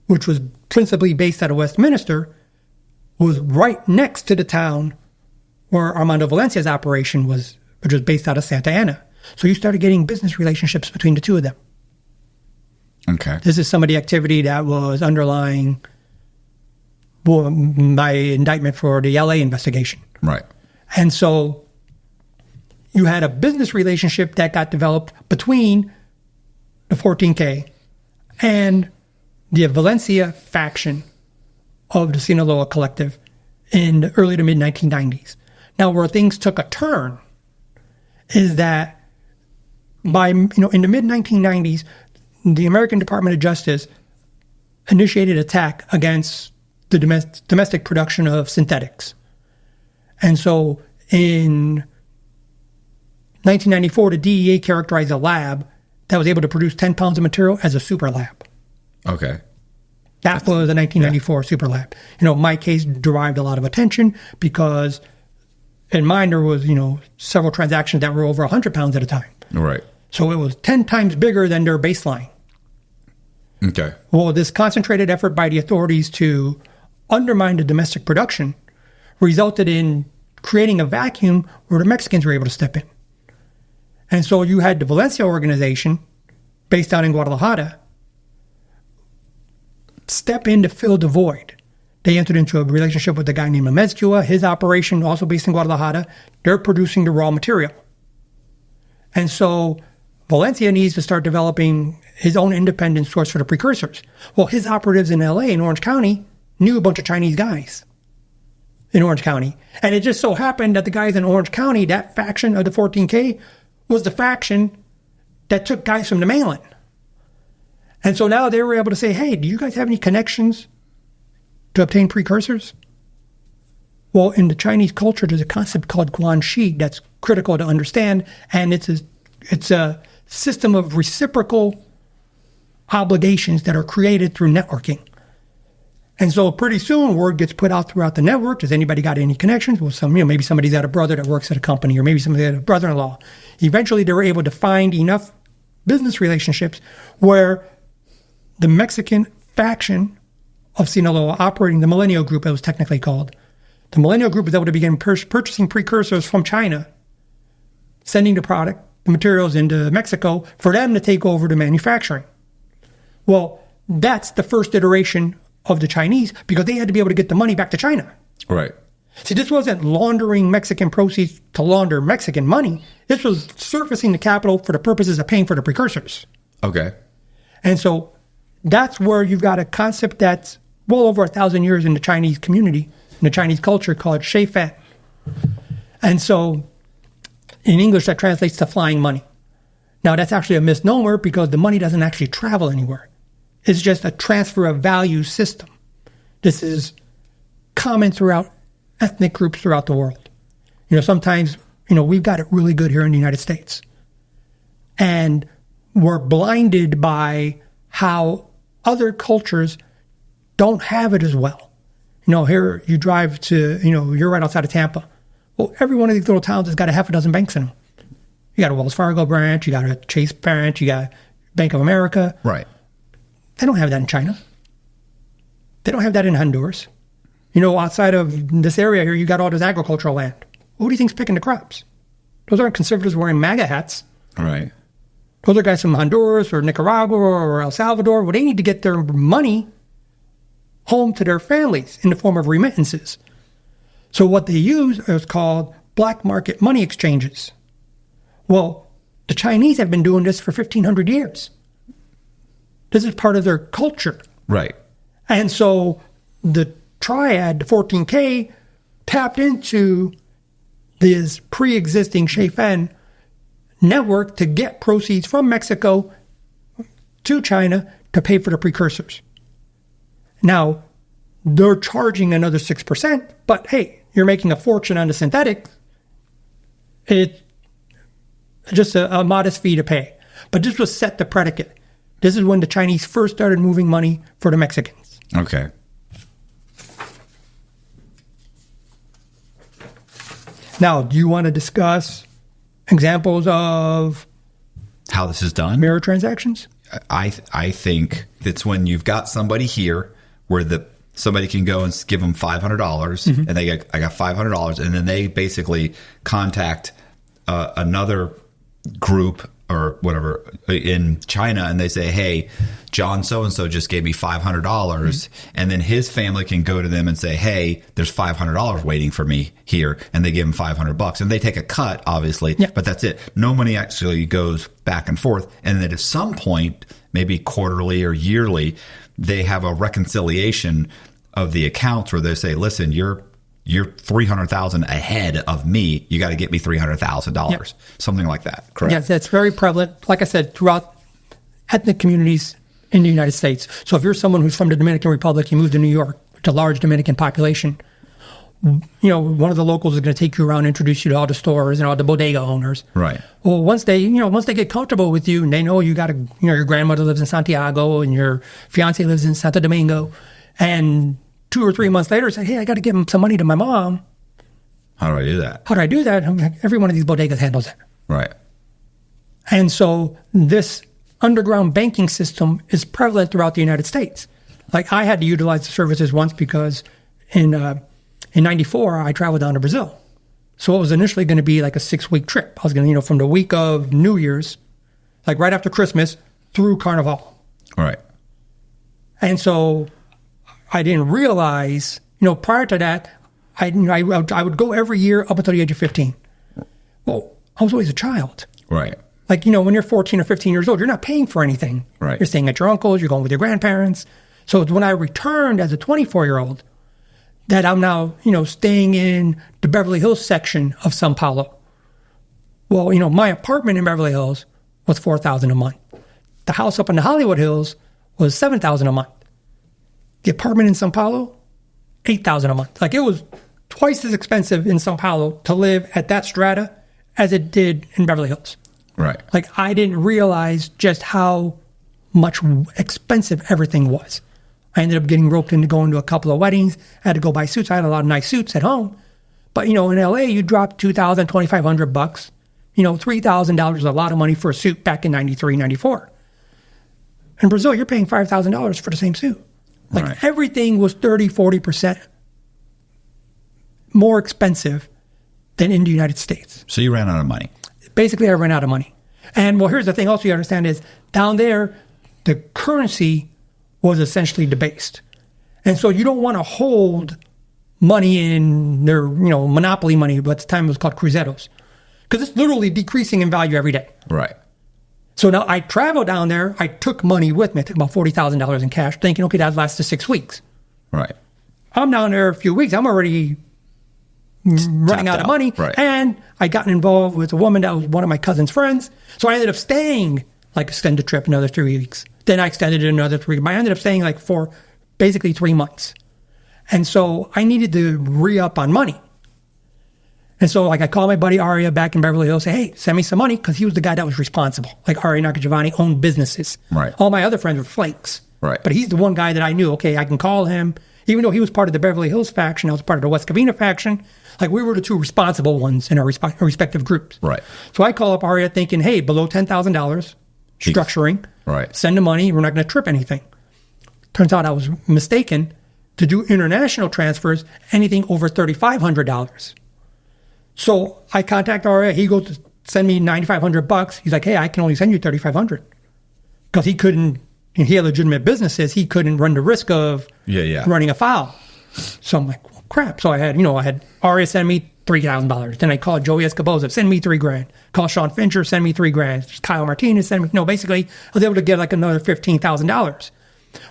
which was principally based out of Westminster, was right next to the town where Armando Valencia's operation was, which was based out of Santa Ana. So you started getting business relationships between the two of them. Okay. This is some of the activity that was underlying my indictment for the LA investigation. Right. And so you had a business relationship that got developed between the 14K and the Valencia faction of the Sinaloa Collective in the early to mid 1990s. Now, where things took a turn is that by, in the mid 1990s, the American Department of Justice initiated attack against the domestic production of synthetics. And so in 1994, the DEA characterized a lab that was able to produce 10 pounds of material as a super lab. Okay. That was the 1994 super lab. My case derived a lot of attention because in mine there was, several transactions that were over 100 pounds at a time. Right. So it was 10 times bigger than their baseline. Okay. Well, this concentrated effort by the authorities to undermine the domestic production resulted in creating a vacuum where the Mexicans were able to step in. And so you had the Valencia organization, based out in Guadalajara, step in to fill the void. They entered into a relationship with a guy named Amezcua, his operation, also based in Guadalajara. They're producing the raw material. And so Valencia needs to start developing his own independent source for the precursors. Well, his operatives in LA, in Orange County, knew a bunch of Chinese guys in Orange County. And it just so happened that the guys in Orange County, that faction of the 14K, was the faction that took guys from the mainland. And so now they were able to say, hey, do you guys have any connections to obtain precursors? Well, in the Chinese culture, there's a concept called guanxi that's critical to understand, and it's a system of reciprocal obligations that are created through networking. And so pretty soon, word gets put out throughout the network. Does anybody got any connections? Well, maybe somebody's got a brother that works at a company, or maybe somebody had a brother-in-law. Eventually, they were able to find enough business relationships where the Mexican faction of Sinaloa operating the Millennial Group, it was technically called. The Millennial Group was able to begin purchasing precursors from China, sending the materials into Mexico for them to take over the manufacturing. Well, that's the first iteration of the Chinese because they had to be able to get the money back to China. Right. See, this wasn't laundering Mexican proceeds to launder Mexican money. This was surfacing the capital for the purposes of paying for the precursors. Okay. And so that's where you've got a concept that's well over 1,000 years in the Chinese community, in the Chinese culture, called Shei-Fan. And so in English, that translates to flying money. Now, that's actually a misnomer because the money doesn't actually travel anywhere. It's just a transfer of value system. This is common throughout ethnic groups throughout the world. Sometimes, we've got it really good here in the United States. And we're blinded by how other cultures don't have it as well. Here you drive to, you're right outside of Tampa. Well, every one of these little towns has got a half a dozen banks in them. You got a Wells Fargo branch, you got a Chase branch, you got Bank of America. Right. They don't have that in China. They don't have that in Honduras. Outside of this area here, you got all this agricultural land. Who do you think's picking the crops? Those aren't conservatives wearing MAGA hats. Right. Those are guys from Honduras or Nicaragua or El Salvador where they need to get their money home to their families in the form of remittances. So what they use is called black market money exchanges. Well, the Chinese have been doing this for 1,500 years. This is part of their culture. Right. And so the triad, the 14K, tapped into this pre-existing Shei-Fan network to get proceeds from Mexico to China to pay for the precursors. Now, they're charging another 6%, but hey, you're making a fortune on the synthetic. It's just a modest fee to pay. But this was set the predicate. This is when the Chinese first started moving money for the Mexicans. Okay. Now, do you want to discuss examples of how this is done? Mirror transactions? I think it's when you've got somebody here where somebody can go and give them $500 and I got $500, and then they basically contact another group or whatever in China, and they say, hey, John so-and-so just gave me $500, and then his family can go to them and say, hey, there's $500 waiting for me here, and they give him $500, and they take a cut, obviously, but that's it. No money actually goes back and forth, and then at some point, maybe quarterly or yearly, they have a reconciliation of the accounts where they say, listen, you're $300,000 ahead of me. You got to get me $300,000, something like that. Correct? Yes, that's very prevalent. Like I said, throughout ethnic communities in the United States. So if you're someone who's from the Dominican Republic, you move to New York, it's a large Dominican population. One of the locals is going to take you around, introduce you to all the stores and all the bodega owners. Right. Well, once they get comfortable with you and they know you got your grandmother lives in Santiago and your fiance lives in Santo Domingo, and 2 or 3 months later, say, hey, I got to give some money to my mom. How do I do that? How do I do that? Every one of these bodegas handles it. Right. And so this underground banking system is prevalent throughout the United States. Like I had to utilize the services once because in 94, I traveled down to Brazil. So it was initially going to be like a 6-week trip. I was going to, from the week of New Year's, like right after Christmas, through Carnival. Right. And so I didn't realize, prior to that, I would go every year up until the age of 15. Well, I was always a child. Right. Like, when you're 14 or 15 years old, you're not paying for anything. Right. You're staying at your uncle's, you're going with your grandparents. So it's when I returned as a 24-year-old that I'm now, staying in the Beverly Hills section of Sao Paulo. Well, my apartment in Beverly Hills was $4,000 a month. The house up in the Hollywood Hills was $7,000 a month. The apartment in Sao Paulo, $8,000 a month. Like it was twice as expensive in Sao Paulo to live at that strata as it did in Beverly Hills. Right. Like I didn't realize just how much expensive everything was. I ended up getting roped into going to a couple of weddings. I had to go buy suits. I had a lot of nice suits at home. But, in LA, you drop $2,000, $2,500. $3,000 is a lot of money for a suit back in 93, 94. In Brazil, you're paying $5,000 for the same suit. Like everything was 30, 40% more expensive than in the United States. So you ran out of money. basically I ran out of money. And well, here's the thing also you understand is down there, the currency was essentially debased. And so you don't want to hold money in their, monopoly money, but at the time it was called cruzeros. Because it's literally decreasing in value every day. Right. So now I traveled down there. I took money with me. I took about $40,000 in cash, thinking, okay, that lasts 6 weeks. Right. I'm down there a few weeks. I'm already running out of money. Right. And I got involved with a woman that was one of my cousin's friends. So I ended up staying extended trip another 3 weeks. Then I extended it another 3 weeks. I ended up staying for basically 3 months. And so I needed to re-up on money. And so, I called my buddy Aria back in Beverly Hills, say, hey, send me some money, because he was the guy that was responsible. Aria Narcogiovanni owned businesses. Right. All my other friends were flakes. Right. But he's the one guy that I knew, okay, I can call him. Even though he was part of the Beverly Hills faction, I was part of the West Covina faction. We were the two responsible ones in our respective groups. Right. So I call up Aria thinking, hey, below $10,000, structuring. Right. Send the money. We're not going to trip anything. Turns out I was mistaken. To do international transfers, anything over $3,500. So I contact Aria. He goes to send me $9,500. He's like, hey, I can only send you $3,500. Because he couldn't, he had legitimate businesses. He couldn't run the risk of running afoul. So I'm like, well, crap. So I had Aria send me $3,000. Then I called Joey Escoboza, send me $3,000. Call Sean Fincher, send me $3,000. Kyle Martinez, send me, basically I was able to get another $15,000.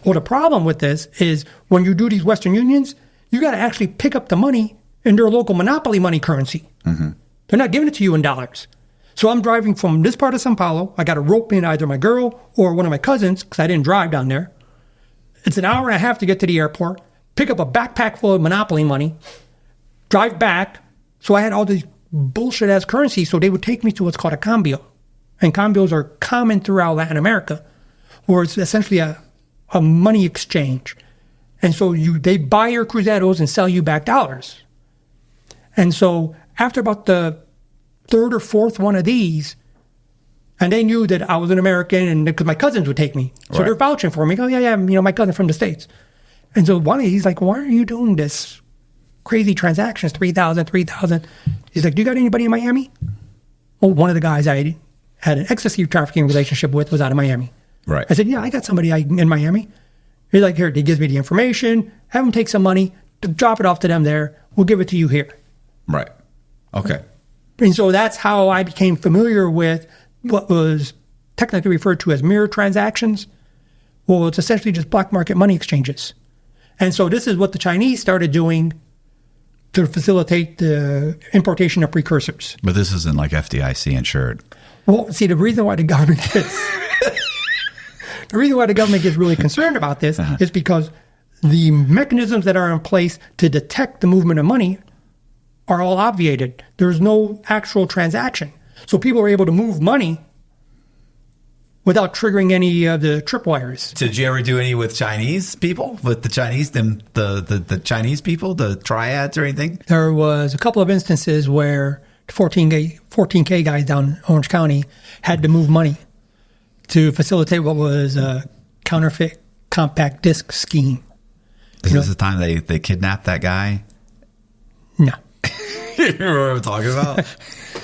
Well, the problem with this is when you do these Western Unions, you got to actually pick up the money in their local monopoly money currency. Mm-hmm. They're not giving it to you in dollars. So I'm driving from this part of Sao Paulo. I got to rope in either my girl or one of my cousins because I didn't drive down there. It's an hour and a half to get to the airport, pick up a backpack full of monopoly money, drive back. So I had all these bullshit-ass currency, so they would take me to what's called a cambio. And cambios are common throughout Latin America, where it's essentially a money exchange. And so they buy your cruzeros and sell you back dollars. And so after about the third or fourth one of these, and they knew that I was an American, and because my cousins would take me. So they're vouching for me. Oh, yeah, my cousin from the States. And so one of these, he's like, why are you doing this crazy transactions, $3,000? He's like, do you got anybody in Miami? Well, one of the guys I had an ecstasy trafficking relationship with was out of Miami. Right. I said, yeah, I got somebody in Miami. He's like, here, he gives me the information, have him take some money, drop it off to them there. We'll give it to you here. Right. Okay. And so that's how I became familiar with what was technically referred to as mirror transactions. Well, it's essentially just black market money exchanges. And so this is what the Chinese started doing to facilitate the importation of precursors. But this isn't FDIC insured. Well, see, the reason why the government gets really concerned about this is because the mechanisms that are in place to detect the movement of money are all obviated. There's no actual transaction. So people are able to move money without triggering any of the tripwires. Did you ever do any with Chinese people? With the Chinese, the Chinese people, the triads or anything? There was a couple of instances where 14K guys down in Orange County had to move money to facilitate what was a counterfeit compact disc scheme. Is this the time they kidnapped that guy? No. You remember what I'm talking about?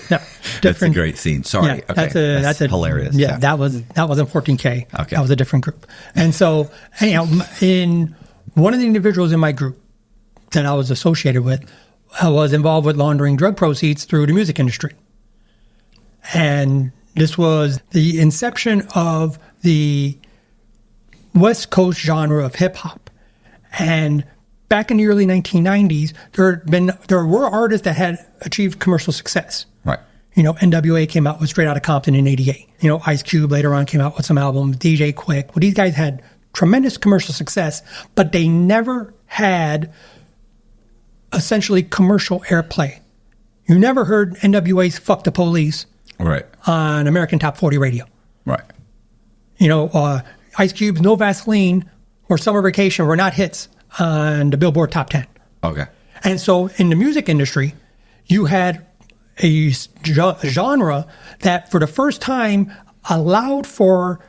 No. That's a great scene. Sorry. Yeah, okay. That's hilarious. Yeah, that wasn't 14K. Okay. That was a different group. And so, in one of the individuals in my group that I was associated with, I was involved with laundering drug proceeds through the music industry. And this was the inception of the West Coast genre of hip hop. And back in the early 1990s, there were artists that had achieved commercial success. Right. NWA came out with Straight Outta Compton in '88. Ice Cube later on came out with some albums. DJ Quick. Well, these guys had tremendous commercial success, but they never had essentially commercial airplay. You never heard NWA's "Fuck the Police" right on American Top 40 radio. Right. Ice Cube's "No Vaseline" or "Summer Vacation" were not hits on the Billboard Top 10. Okay. And so in the music industry, you had a genre that for the first time allowed for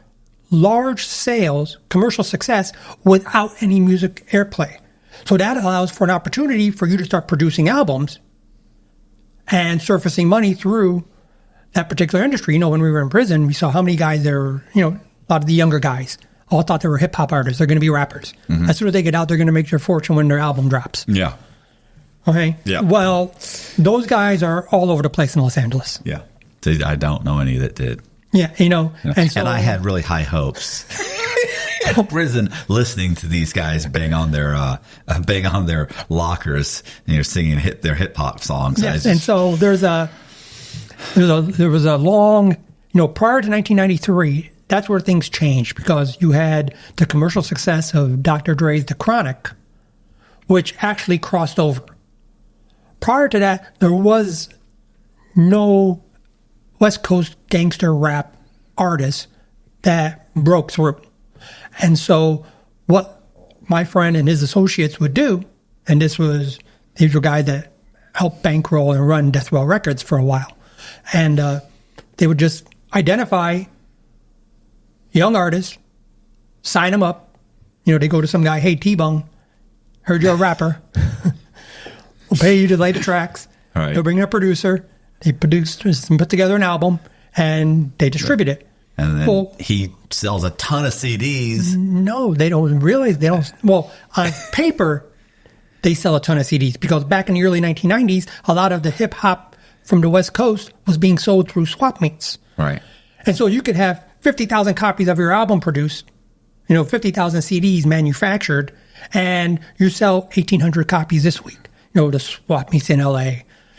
large sales, commercial success, without any music airplay. So that allows for an opportunity for you to start producing albums and surfacing money through that particular industry. You know, when we were in prison, we saw how many guys there, you know, a lot of the younger guys all thought they were hip hop artists. They're going to be rappers. As soon as they get out, they're going to make their fortune when their album drops. Yeah. Okay. Yeah. Well, those guys are all over the place in Los Angeles. Yeah. I don't know any that did. Yeah. You know, And, so, I had really high hopes. In prison, listening to these guys bang on their lockers, you know, singing their hip hop songs. yes. And so there was a long, you know, prior to 1993, that's where things changed because you had the commercial success of Dr. Dre's The Chronic, which actually crossed over. Prior to that, there was no West Coast gangster rap artist that broke through. And so what my friend and his associates would do, and these were guys that helped bankroll and run Death Row Records for a while. And they would just identify young artists, sign them up. You know, they go to some guy, hey, T-Bone, heard you're a rapper. We'll pay you to lay the tracks. Right. They'll bring in a producer. They produce and put together an album, and they distribute it. And then he sells a ton of CDs. No, they don't realize they don't. Well, on paper, they sell a ton of CDs because back in the early 1990s, a lot of the hip hop from the West Coast was being sold through swap meets. Right. And so you could have 50,000 copies of your album produced, you know, 50,000 CDs manufactured, and you sell 1,800 copies this week. You know, the swap meets in LA,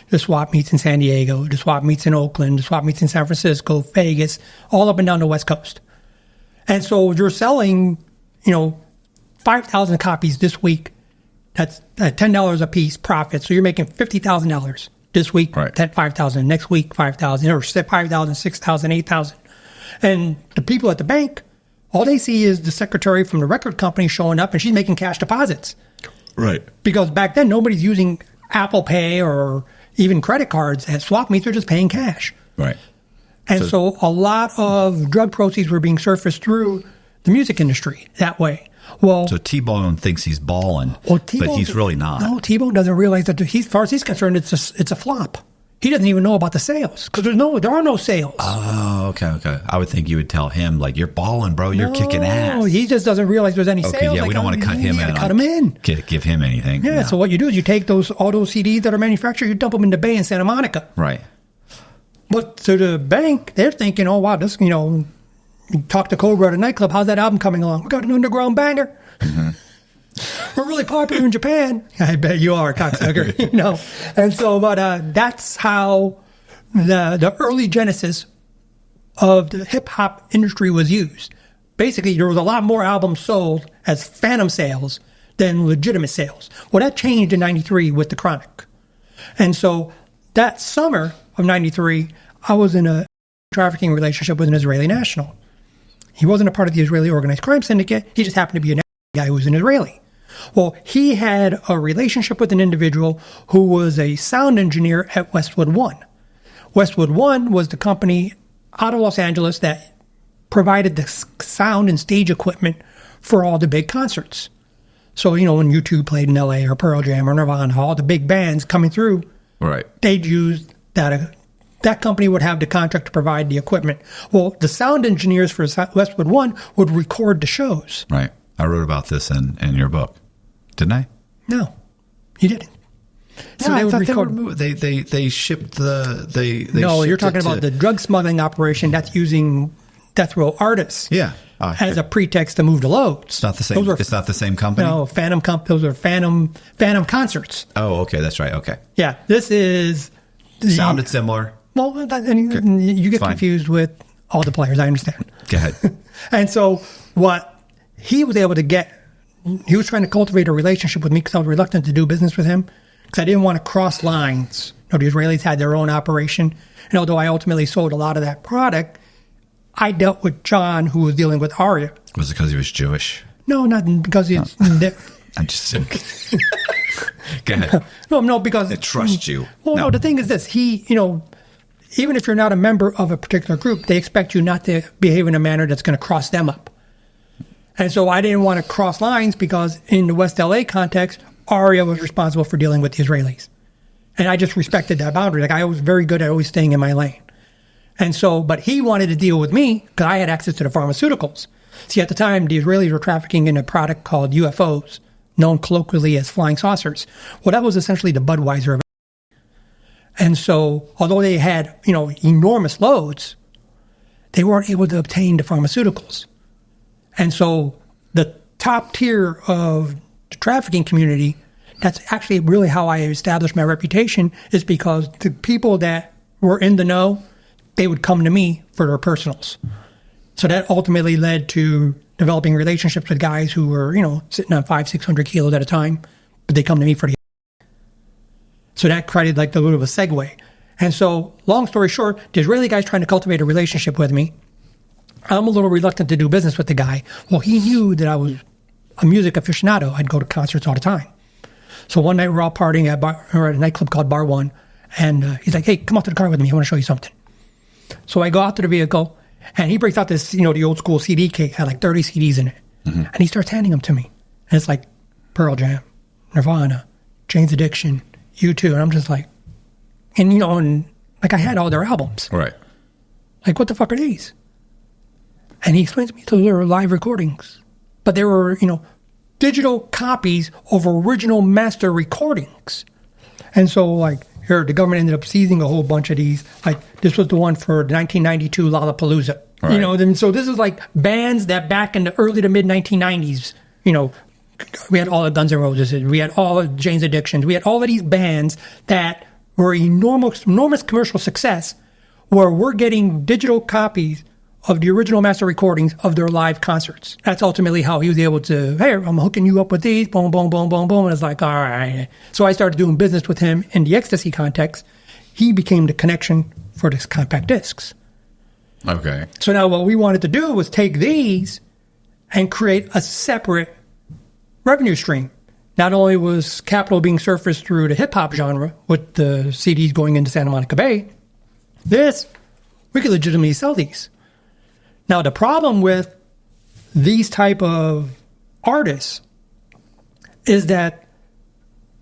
the swap meets in San Diego, the swap meets in Oakland, the swap meets in San Francisco, Vegas, all up and down the West Coast. And so you're selling, you know, 5,000 copies this week. That's $10 a piece profit. So you're making $50,000 this week, right. That 5,000. Next week, 5,000, or 5,000, 6,000, 8,000. And the people at the bank, all they see is the secretary from the record company showing up, and she's making cash deposits. Right. Because back then, nobody's using Apple Pay or even credit cards at swap meets. They're just paying cash. Right. And so a lot of drug proceeds were being surfaced through the music industry that way. Well, So T-Bone thinks he's balling, but he's really not. No, T-Bone doesn't realize that as far as he's concerned, it's a flop. He doesn't even know about the sales because there are no sales. Oh, okay. I would think you would tell him, like, you're balling, bro. You're kicking ass. No, he just doesn't realize there's any Okay, sales. yeah, we don't want to cut him in. Cut him in. Give him anything. Yeah, No. so what you do is you take all those CDs that are manufactured, you dump them in the bay in Santa Monica. Right. But to the bank, they're thinking, oh, wow, this, you know, you talk to Cobra at a nightclub, how's that album coming along? We got an underground banger. We're really popular in Japan. I bet you are, cocksucker. You know, and so, but that's how the early genesis of the hip hop industry was used. Basically, there was a lot more albums sold as phantom sales than legitimate sales. Well, that changed in '93 with the Chronic, and so that summer of '93, I was in a trafficking relationship with an Israeli national. He wasn't a part of the Israeli organized crime syndicate. He just happened to be a guy who was an Israeli. Well, he had a relationship with an individual who was a sound engineer at Westwood One. Westwood One was the company out of Los Angeles that provided the sound and stage equipment for all the big concerts. So, you know, when U2 played in LA or Pearl Jam or Nirvana, all the big bands coming through, Right. they'd use that. That company would have the contract to provide the equipment. Well, the sound engineers for Westwood One would record the shows. Right. I wrote about this in your book, didn't I? No, you didn't. So I they would thought record. they shipped the they No, you're shipped talking it about the drug smuggling operation that's using death row artists. Yeah. As a pretext to move the loads. It's not the same. It's not the same company. No, those are phantom concerts. Oh, okay, that's right. Okay, Yeah, this is sounded similar. Well, you get Fine. confused with all the players. I understand. Go ahead. And so what he was able to get, he was trying to cultivate a relationship with me because I was reluctant to do business with him because I didn't want to cross lines. You know, the Israelis had their own operation. And although I ultimately sold a lot of that product, I dealt with John, who was dealing with Aria. Was it because he was Jewish? No, not because it's... I'm just joking. Go ahead. No, because... I trust you. Well, no, the thing is this. Even if you're not a member of a particular group, they expect you not to behave in a manner that's going to cross them up. And so I didn't want to cross lines because in the West LA context, Aria was responsible for dealing with the Israelis. And I just respected that boundary. Like I was very good at always staying in my lane. And so, but he wanted to deal with me because I had access to the pharmaceuticals. See, at the time, the Israelis were trafficking in a product called UFOs, known colloquially as flying saucers. Well, that was essentially the Budweiser of it. And so, although they had, enormous loads, they weren't able to obtain the pharmaceuticals. And so, the top tier of the trafficking community, that's actually really how I established my reputation, is because the people that were in the know, they would come to me for their personals. So that ultimately led to developing relationships with guys who were, sitting on 500-600 kilos at a time, but they come to me for the. So that created like the little of a segue. And so, long story short, the Israeli guy's trying to cultivate a relationship with me. I'm a little reluctant to do business with the guy. Well, he knew that I was a music aficionado. I'd go to concerts all the time. So one night we're all partying at a nightclub called Bar One, and he's like, "Hey, come out to the car with me. I want to show you something." So I go out to the vehicle, and he breaks out this, the old school CD case, had like 30 CDs in it. Mm-hmm. And he starts handing them to me. And it's like Pearl Jam, Nirvana, Jane's Addiction, U2. And I'm just like, and I had all their albums. Right. Like, what the fuck are these? And he explains to me they were live recordings. But they were, digital copies of original master recordings. And so, here, the government ended up seizing a whole bunch of these. Like, this was the one for 1992 Lollapalooza. Right. And so this is like bands that back in the early to mid 1990s, we had all the Guns N' Roses, we had all of Jane's Addictions, we had all of these bands that were enormous commercial success, where we're getting digital copies of the original master recordings of their live concerts. That's ultimately how he was able to, hey, I'm hooking you up with these, boom, boom, boom, boom, boom. And it's like, all right. So I started doing business with him in the ecstasy context. He became the connection for this compact discs. Okay. So now what we wanted to do was take these and create a separate revenue stream. Not only was capital being surfaced through the hip-hop genre with the CDs going into Santa Monica Bay, we could legitimately sell these. Now, the problem with these type of artists is that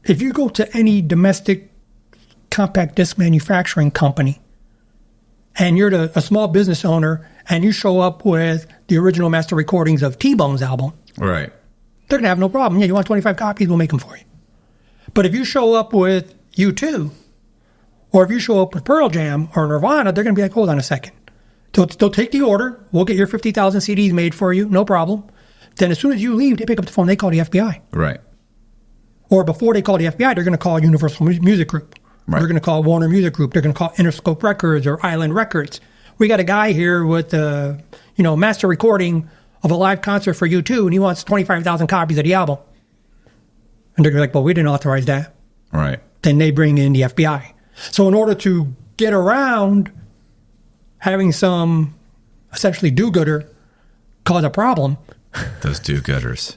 if you go to any domestic compact disc manufacturing company and you're a small business owner and you show up with the original master recordings of T-Bone's album, right, they're going to have no problem. Yeah, you want 25 copies, we'll make them for you. But if you show up with U2, or if you show up with Pearl Jam or Nirvana, they're going to be like, hold on a second. They'll take the order. We'll get your 50,000 CDs made for you. No problem. Then as soon as you leave, they pick up the phone. They call the FBI. Right. Or before they call the FBI, they're going to call Universal Music Group. Right. They're going to call Warner Music Group. They're going to call Interscope Records or Island Records. We got a guy here with a master recording of a live concert for U2, and he wants 25,000 copies of the album. And they're like, well, we didn't authorize that. Right. Then they bring in the FBI. So in order to get around having some essentially do-gooder cause a problem. Those do-gooders.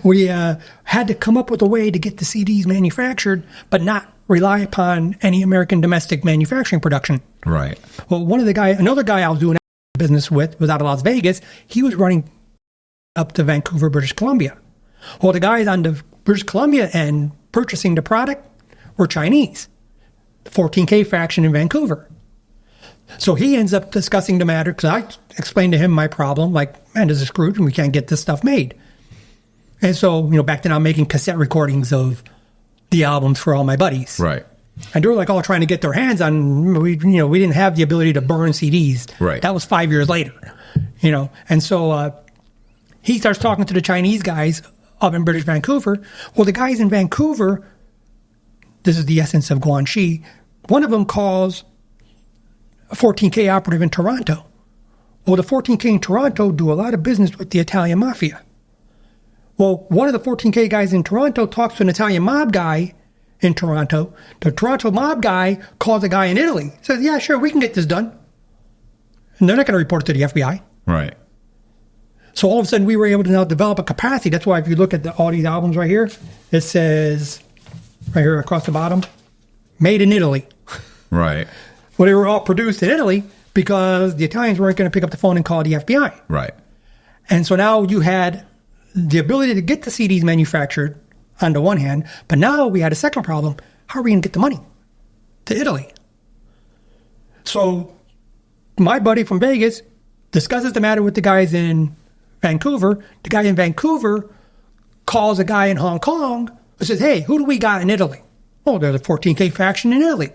We had to come up with a way to get the CDs manufactured, but not rely upon any American domestic manufacturing production. Right. Well, another guy I was doing business with was out of Las Vegas. He was running up to Vancouver, British Columbia. Well, the guys on the British Columbia end purchasing the product were Chinese, the 14K faction in Vancouver. So he ends up discussing the matter because I explained to him my problem. Like, man, this is screwed and we can't get this stuff made. And so, back then I'm making cassette recordings of the albums for all my buddies. Right. And they were like all trying to get their hands on, we didn't have the ability to burn CDs. Right. That was 5 years later, And so he starts talking to the Chinese guys up in British Vancouver. Well, the guys in Vancouver, this is the essence of Guanxi, one of them calls a 14K operative in Toronto. Well, the 14K in Toronto do a lot of business with the Italian mafia. Well, one of the 14K guys in Toronto talks to an Italian mob guy in Toronto. The Toronto mob guy calls a guy in Italy. Says, yeah, sure, we can get this done. And they're not going to report it to the FBI. Right. So all of a sudden, we were able to now develop a capacity. That's why if you look at all these albums right here, it says, right here across the bottom, made in Italy. Right. Well, they were all produced in Italy because the Italians weren't going to pick up the phone and call the FBI. Right. And so now you had the ability to get the CDs manufactured on the one hand, but now we had a second problem. How are we going to get the money to Italy? So my buddy from Vegas discusses the matter with the guys in Vancouver. The guy in Vancouver calls a guy in Hong Kong and says, hey, who do we got in Italy? Oh, there's a 14K faction in Italy.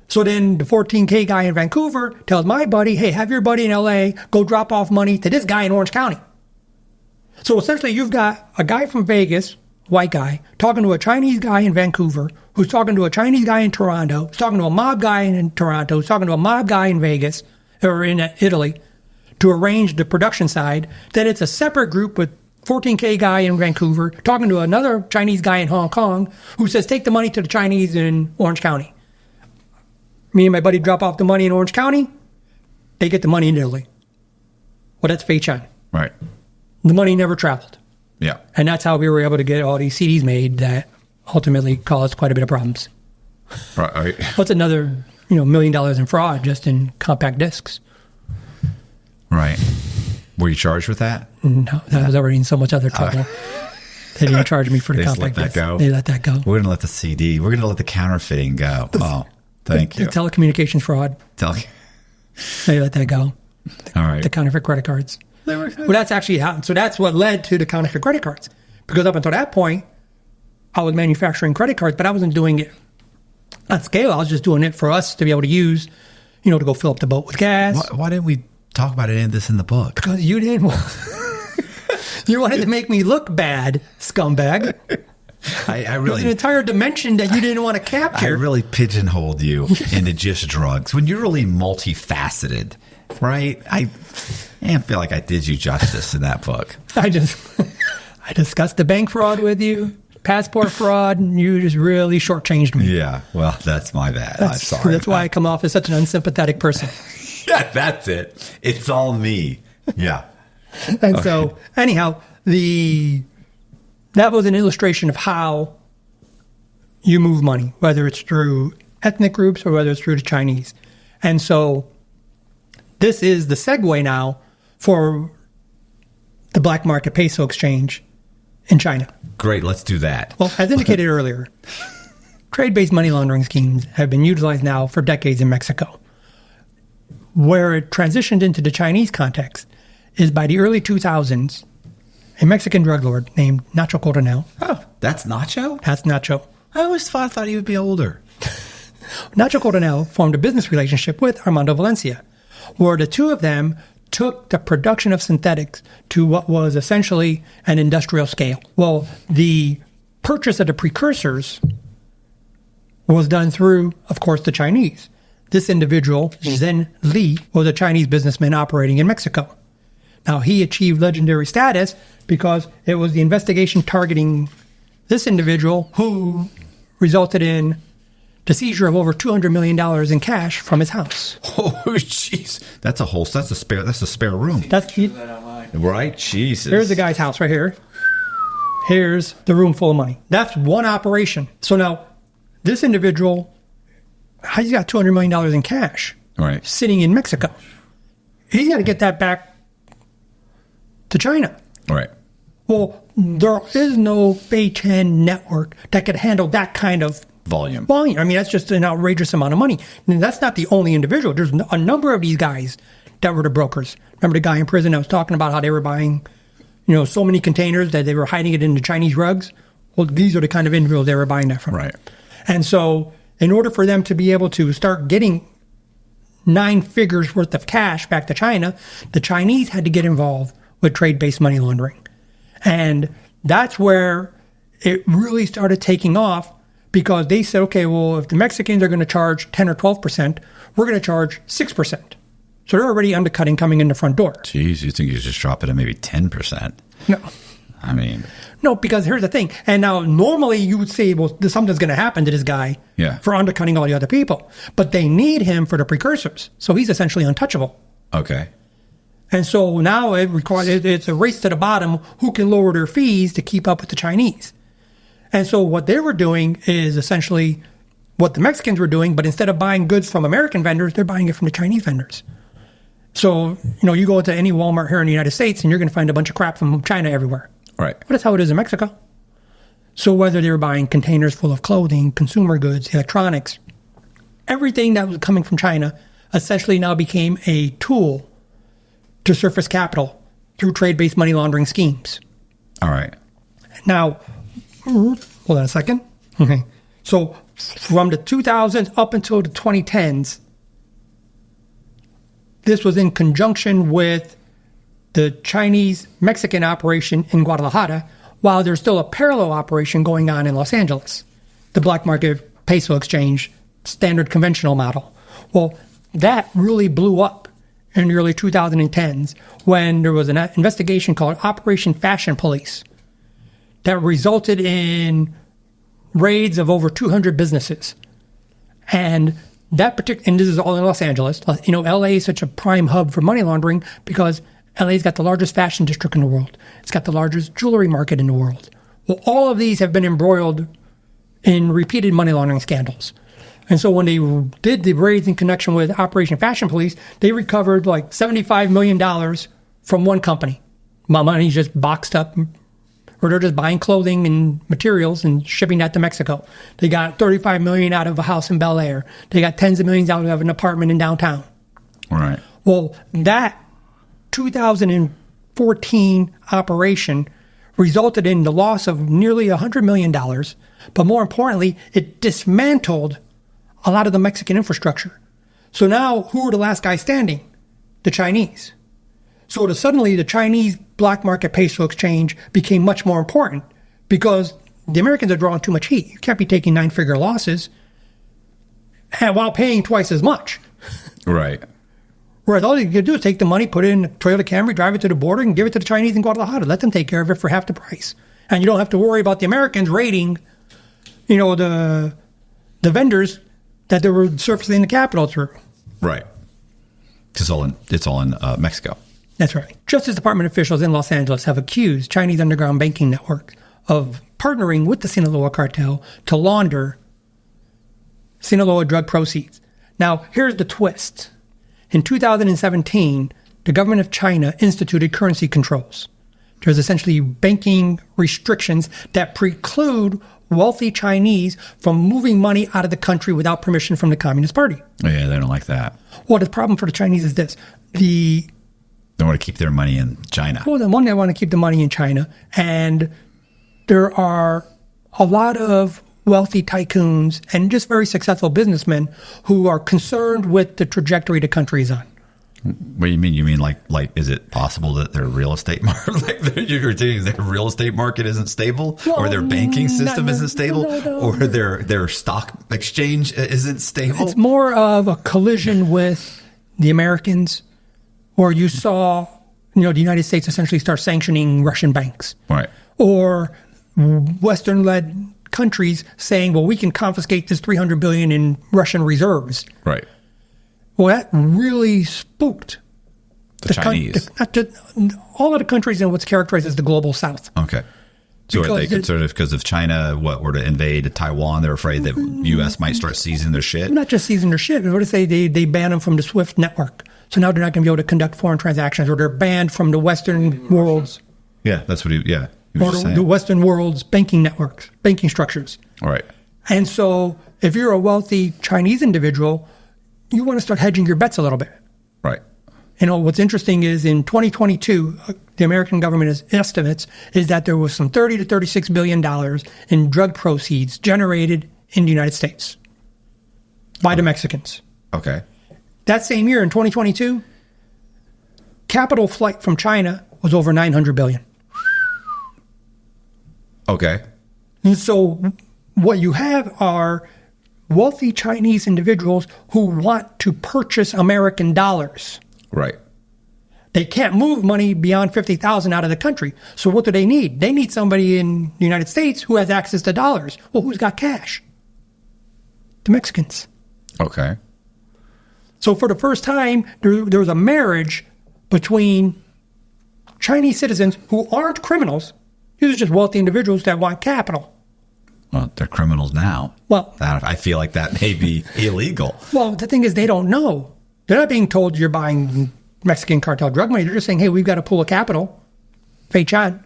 So then the 14K guy in Vancouver tells my buddy, hey, have your buddy in LA go drop off money to this guy in Orange County. So essentially you've got a guy from Vegas, white guy, talking to a Chinese guy in Vancouver, who's talking to a Chinese guy in Toronto, who's talking to a mob guy in Toronto, who's talking to a mob guy in Vegas, or in Italy, to arrange the production side. Then it's a separate group with 14K guy in Vancouver talking to another Chinese guy in Hong Kong who says, take the money to the Chinese in Orange County. Me and my buddy drop off the money in Orange County. They get the money in Italy. Well, that's Fei Chen. Right. The money never traveled. Yeah. And that's how we were able to get all these CDs made that ultimately caused quite a bit of problems. Right. What's another, $1 million in fraud just in compact discs? Right. Were you charged with that? No, I was already in so much other trouble. They didn't charge me for the They just compact let that disc. go? They let that go. We're going to let the CD, we're going to let the counterfeiting go. Oh, thank The you. telecommunications fraud, they let that go. All right. The counterfeit credit cards. Well, that's actually how. So that's what led to the counterfeit credit cards. Because up until that point, I was manufacturing credit cards, but I wasn't doing it on scale. I was just doing it for us to be able to use, to go fill up the boat with gas. Why didn't we talk about any of this in the book? Because you didn't want... You wanted to make me look bad, scumbag. I There's really... an entire dimension that you didn't want to I capture. really pigeonholed you into just drugs when you're really multifaceted, right? I feel like I did you justice in that book. I discussed the bank fraud with you, passport fraud, and you just really shortchanged me. Yeah, well, that's my bad. I'm sorry. That's why I come off as such an unsympathetic person. Yeah, that's it. It's all me. Yeah. And so, anyhow, that was an illustration of how you move money, whether it's through ethnic groups or whether it's through the Chinese. And so, this is the segue now for the black market peso exchange in China. Great, let's do that. Well, as indicated earlier, trade-based money laundering schemes have been utilized now for decades in Mexico. Where it transitioned into the Chinese context is by the early 2000s, a Mexican drug lord named Nacho Coronel. Oh, that's Nacho? That's Nacho. I always thought he would be older. Nacho Coronel formed a business relationship with Armando Valencia, where the two of them took the production of synthetics to what was essentially an industrial scale. Well, the purchase of the precursors was done through, of course, the Chinese. This individual, Zhen Li, was a Chinese businessman operating in Mexico. Now, he achieved legendary status because it was the investigation targeting this individual who resulted in the seizure of over $200 million in cash from his house. Oh, jeez. That's a spare room. That's That online. Right? Jesus. Here's the guy's house right here. Here's the room full of money. That's one operation. So now, this individual, he's got $200 million in cash Right. sitting in Mexico. He's got to get that back to China. Right. Well, there is no Fei Chen network that could handle that kind of Volume. I mean, that's just an outrageous amount of money. And that's not the only individual. There's a number of these guys that were the brokers. Remember the guy in prison that was talking about how they were buying, so many containers that they were hiding it in the Chinese rugs? Well, these are the kind of individuals they were buying that from. Right. And so in order for them to be able to start getting 9 figures worth of cash back to China, the Chinese had to get involved with trade-based money laundering. And that's where it really started taking off, because they said, okay, well, if the Mexicans are going to charge 10 or 12%, we're going to charge 6%. So they're already undercutting coming in the front door. Jeez, you think you just drop it at maybe 10%? No. I mean... No, because here's the thing. And now normally you would say, well, something's going to happen to this guy for undercutting all the other people. But they need him for the precursors. So he's essentially untouchable. Okay. And so now it's a race to the bottom who can lower their fees to keep up with the Chinese. And so what they were doing is essentially what the Mexicans were doing, but instead of buying goods from American vendors, they're buying it from the Chinese vendors. So, you go into any Walmart here in the United States and you're going to find a bunch of crap from China everywhere. Right. But that's how it is in Mexico. So whether they were buying containers full of clothing, consumer goods, electronics, everything that was coming from China essentially now became a tool to surface capital through trade-based money laundering schemes. All right. Now, hold on a second. Okay. So from the 2000s up until the 2010s, this was in conjunction with the Chinese-Mexican operation in Guadalajara, while there's still a parallel operation going on in Los Angeles, the black market peso exchange, standard conventional model. Well, that really blew up in the early 2010s when there was an investigation called Operation Fashion Police that resulted in raids of over 200 businesses. And and this is all in Los Angeles. You know, LA is such a prime hub for money laundering because LA's got the largest fashion district in the world. It's got the largest jewelry market in the world. Well, all of these have been embroiled in repeated money laundering scandals. And so when they did the raids in connection with Operation Fashion Police, they recovered like $75 million from one company. My money's just boxed up, or they're just buying clothing and materials and shipping that to Mexico. They got $35 million out of a house in Bel Air. They got tens of millions out of an apartment in downtown. All right. Well, that 2014 operation resulted in the loss of nearly $100 million. But more importantly, it dismantled a lot of the Mexican infrastructure. So now, who are the last guys standing? The Chinese. So suddenly, the Chinese black market peso exchange became much more important because the Americans are drawing too much heat. You can't be taking 9-figure losses and while paying twice as much. Right. Whereas all you can do is take the money, put it in a Toyota Camry, drive it to the border, and give it to the Chinese in Guadalajara. Let them take care of it for half the price. And you don't have to worry about the Americans raiding, you know, the vendors that they were surfacing the capital through. Right. It's all in Mexico. That's right. Justice Department officials in Los Angeles have accused Chinese underground banking network of partnering with the Sinaloa cartel to launder Sinaloa drug proceeds. Now, here's the twist. In 2017, the government of China instituted currency controls. There's essentially banking restrictions that preclude wealthy Chinese from moving money out of the country without permission from the Communist Party. Yeah, they don't like that. Well, the problem for the Chinese is this. They want to keep their money in China. Well, then one, they want to keep the money in China. And there are a lot of wealthy tycoons and just very successful businessmen who are concerned with the trajectory the country is on. What do you mean? You mean like is it possible that their real estate market, their real estate market isn't stable, or their banking system isn't stable, or their stock exchange isn't stable? It's more of a collision with the Americans, where you saw, you know, the United States essentially start sanctioning Russian banks, right? Or Western-led countries saying, "Well, we can confiscate this $300 billion in Russian reserves," right? Well, that really spooked the Chinese. All of the countries in what's characterized as the global South. Okay. So are they concerned because if China were to invade Taiwan, they're afraid that U.S. might start seizing their shit? Not just seizing their shit. What to say they ban them from the SWIFT network. So now they're not going to be able to conduct foreign transactions, or they're banned from the Western world's. Yeah, that's what he or the Western world's banking networks, banking structures. All right. And so if you're a wealthy Chinese individual, you want to start hedging your bets a little bit. Right. You know, what's interesting is in 2022, the American government estimates is that there was some $30 to $36 billion in drug proceeds generated in the United States by the Mexicans. Okay. That same year, in 2022, capital flight from China was over $900 billion. Okay. And so what you have are wealthy Chinese individuals who want to purchase American dollars. Right. They can't move money beyond $50,000 out of the country. So what do they need? They need somebody in the United States who has access to dollars. Well, who's got cash? The Mexicans. Okay. So for the first time, there was a marriage between Chinese citizens who aren't criminals. These are just wealthy individuals that want capital. Well, they're criminals now. Well, I feel like that may be illegal. Well, the thing is, they don't know. They're not being told you're buying Mexican cartel drug money. They're just saying, hey, we've got a pool of capital. Fei Chan,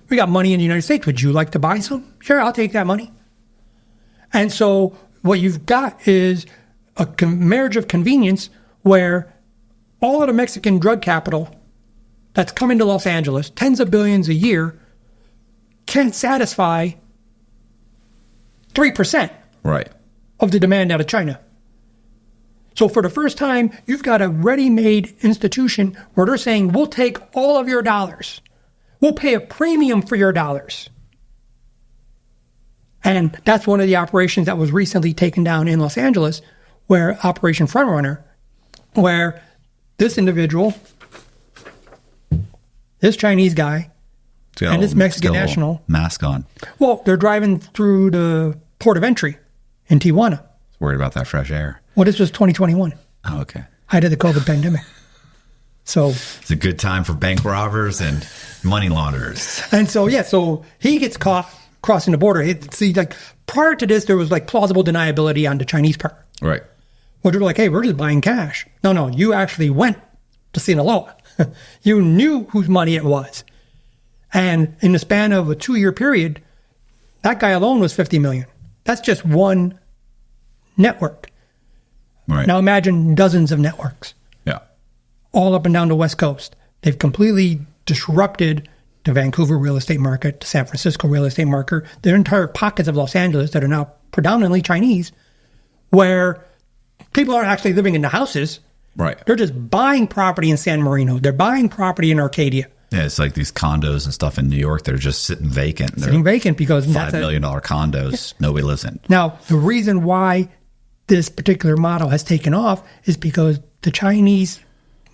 we got money in the United States. Would you like to buy some? Sure, I'll take that money. And so what you've got is a marriage of convenience where all of the Mexican drug capital that's coming to Los Angeles, tens of billions a year, can't satisfy 3% Right. of the demand out of China. So for the first time, you've got a ready-made institution where they're saying, we'll take all of your dollars. We'll pay a premium for your dollars. And that's one of the operations that was recently taken down in Los Angeles, where Operation Frontrunner, where this individual, this Chinese guy, and this Mexican national, mask on. well, they're driving through the port of entry in Tijuana. Worried about that fresh air. Well, this was 2021, Oh, okay. height of the COVID pandemic. So, It's a good time for bank robbers and money launderers. and so, yeah, so he gets caught crossing the border. See, like, prior to this, there was like plausible deniability on the Chinese part. Right. Well, they're like, hey, we're just buying cash. No, you actually went to Sinaloa. You knew whose money it was. And in the span of a 2-year period, that guy alone was 50 million. That's just one network. Right. Now imagine dozens of networks Yeah. all up and down the West Coast. They've completely disrupted the Vancouver real estate market, the San Francisco real estate market, the entire pockets of Los Angeles that are now predominantly Chinese, where people aren't actually living in the houses. Right. They're just buying property in San Marino. They're buying property in Arcadia. Yeah, it's like these condos and stuff in New York that are just sitting vacant. They're Sitting vacant because $5 million condos. Nobody lives in. Now, the reason why this particular model has taken off is because the Chinese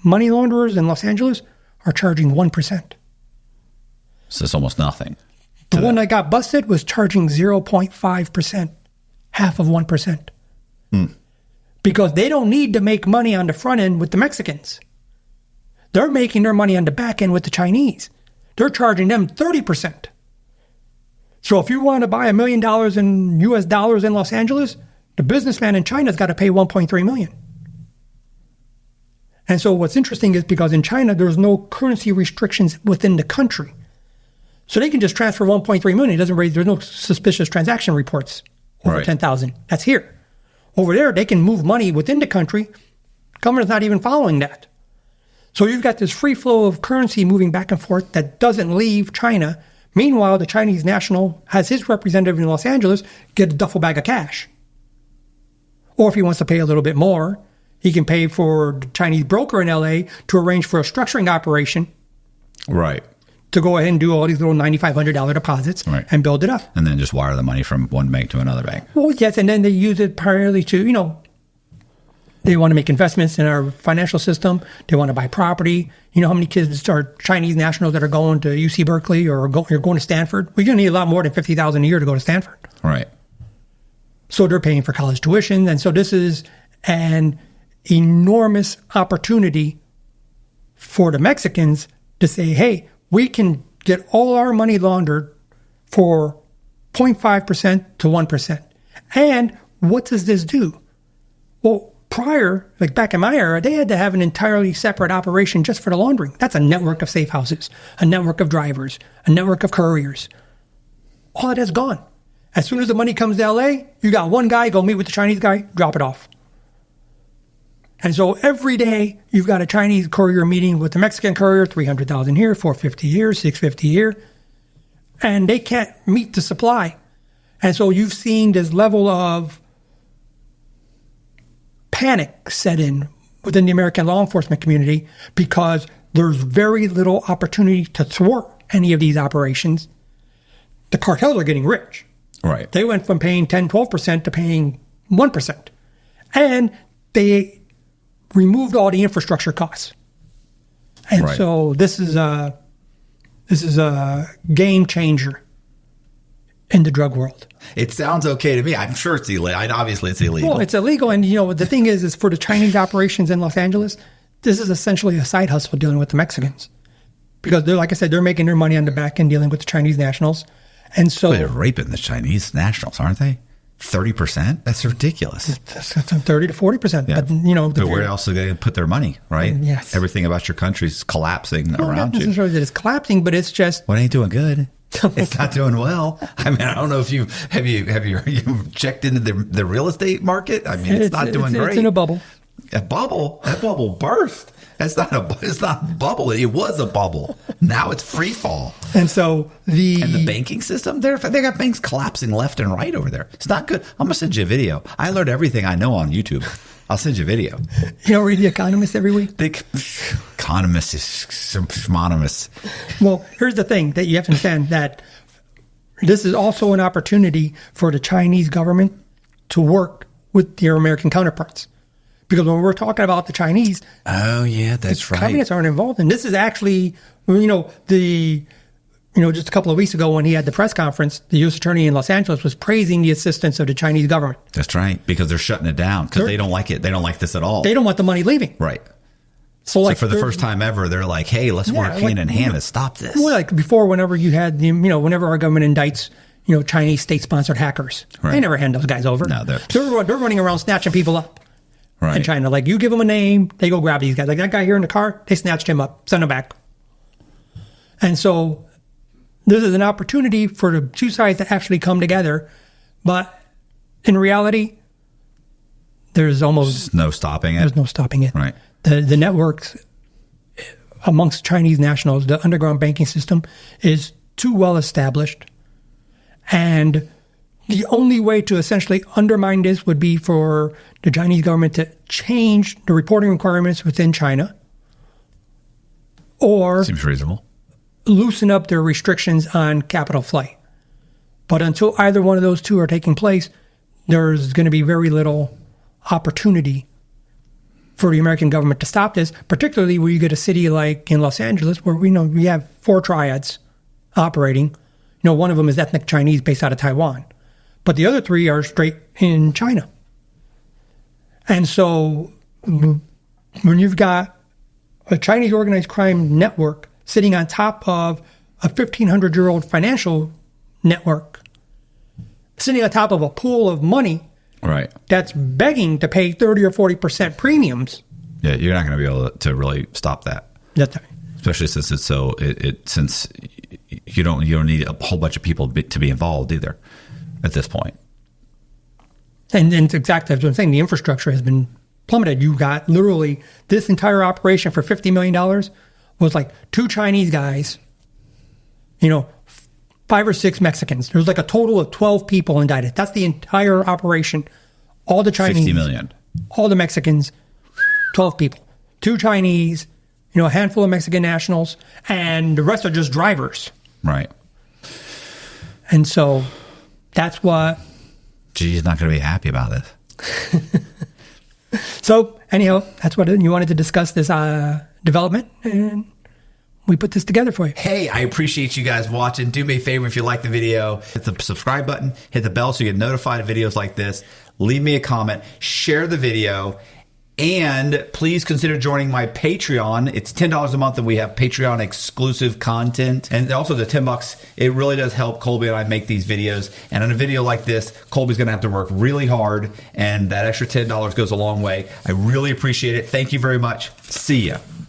money launderers in Los Angeles are charging 1%. So it's almost nothing. The one that got busted was charging 0.5%, half of 1%. Because they don't need to make money on the front end with the Mexicans. They're making their money on the back end with the Chinese. They're charging them 30%. So if you want to buy $1 million in US dollars in Los Angeles, the businessman in China's got to pay 1.3 million. And so what's interesting is because in China, there's no currency restrictions within the country. So they can just transfer 1.3 million. It doesn't raise, there's no suspicious transaction reports over Right. 10,000. That's here. Over there, they can move money within the country. Government's not even following that. So you've got this free flow of currency moving back and forth that doesn't leave China. Meanwhile, the Chinese national has his representative in Los Angeles get a duffel bag of cash. Or if he wants to pay a little bit more, he can pay for the Chinese broker in LA to arrange for a structuring operation Right. to go ahead and do all these little $9,500 deposits Right. and build it up. And then just wire the money from one bank to another bank. Well, yes, and then they use it primarily to, they want to make investments in our financial system. They want to buy property. You know how many kids are Chinese nationals that are going to UC Berkeley or you're going to Stanford? Well, you're going to need a lot more than $50,000 a year to go to Stanford. Right. So they're paying for college tuition. And so this is an enormous opportunity for the Mexicans to say, hey, we can get all our money laundered for 0.5% to 1%. And what does this do? Well, prior, like back in my era, they had to have an entirely separate operation just for the laundering. That's a network of safe houses, a network of drivers, a network of couriers. All of that's gone. As soon as the money comes to LA, you got one guy, go meet with the Chinese guy, drop it off. And so every day you've got a Chinese courier meeting with the Mexican courier, 300,000 here, 450 here, 650 here. And they can't meet the supply. And so you've seen this level of panic set in within the American law enforcement community because there's very little opportunity to thwart any of these operations. The cartels are getting rich. Right. They went from paying 10, 12% to paying 1%. And they removed all the infrastructure costs. And Right. so this is a game changer in the drug world. It sounds okay to me. I'm sure it's illegal. Obviously, it's illegal. Well, it's illegal. And, the thing is for the Chinese operations in Los Angeles, this is essentially a side hustle dealing with the Mexicans. Because they're, like I said, they're making their money on the back end dealing with the Chinese nationals. And so They're raping the Chinese nationals, aren't they? 30%? That's ridiculous. that's 30 to 40%. Yeah. But, But where else are they going to put their money, right? Yes. Everything about your country is collapsing not around you. necessarily that it's collapsing, but it's just What ain't doing good? It's not doing well. I mean, I don't know if you checked into the real estate market. I mean, it's not doing great. It's in a bubble. A bubble? That bubble burst. It's not a bubble. It was a bubble. Now it's free fall. And so the banking system, they got banks collapsing left and right over there. It's not good. I'm gonna send you a video. I learned everything I know on YouTube. I'll send you a video. You don't read The Economist every week? Economist is anonymous. Well, here's the thing that you have to understand, that this is also an opportunity for the Chinese government to work with their American counterparts. Because when we're talking about the Chinese, oh yeah, that's right. Communists aren't involved, and this is actually, just a couple of weeks ago when he had the press conference, the U.S. Attorney in Los Angeles was praising the assistance of the Chinese government. That's right, because they're shutting it down because they don't like it. They don't like this at all. They don't want the money leaving. Right. So for the first time ever, they're like, "Hey, let's work hand in hand to stop this." Well, like before, whenever you had, whenever our government indicts, Chinese state-sponsored hackers, right. They never hand those guys over. No, they're running around snatching people up. Right. In China, like you give them a name, they go grab these guys. Like that guy here in the car, they snatched him up, sent him back. And so this is an opportunity for the two sides to actually come together. But in reality, there's almost no stopping it. There's no stopping it. Right. The networks amongst Chinese nationals, the underground banking system is too well established. And the only way to essentially undermine this would be for the Chinese government to change the reporting requirements within China, or seems reasonable, loosen up their restrictions on capital flight. But until either one of those two are taking place, there's going to be very little opportunity for the American government to stop this, particularly where you get a city like in Los Angeles where we have 4 triads operating. One of them is ethnic Chinese based out of Taiwan. But the other 3 are straight in China. And so when you've got a Chinese organized crime network sitting on top of a 1,500-year-old financial network, sitting on top of a pool of money right, that's begging to pay 30 or 40% premiums. Yeah, you're not going to be able to really stop that. That's right. Especially since it's so since you don't need a whole bunch of people to be involved either at this point. And exactly as I'm saying, the infrastructure has been plummeted. You got literally this entire operation for $50 million was like 2 Chinese guys, 5 or 6 Mexicans. There was like a total of 12 people indicted. That's the entire operation. All the Chinese, 60 million. All the Mexicans, 12 people. 2 Chinese, a handful of Mexican nationals, and the rest are just drivers. Right. And so that's what... She's not going to be happy about this. So anyhow, that's what you wanted to discuss, this development, and we put this together for you. Hey, I appreciate you guys watching. Do me a favor, if you like the video, hit the subscribe button, hit the bell so you get notified of videos like this. Leave me a comment, share the video, and please consider joining my Patreon. It's $10 a month, and we have Patreon exclusive content. And also the $10, it really does help Colby and I make these videos. And on a video like this, Colby's going to have to work really hard, and that extra $10 goes a long way. I really appreciate it. Thank you very much. See ya.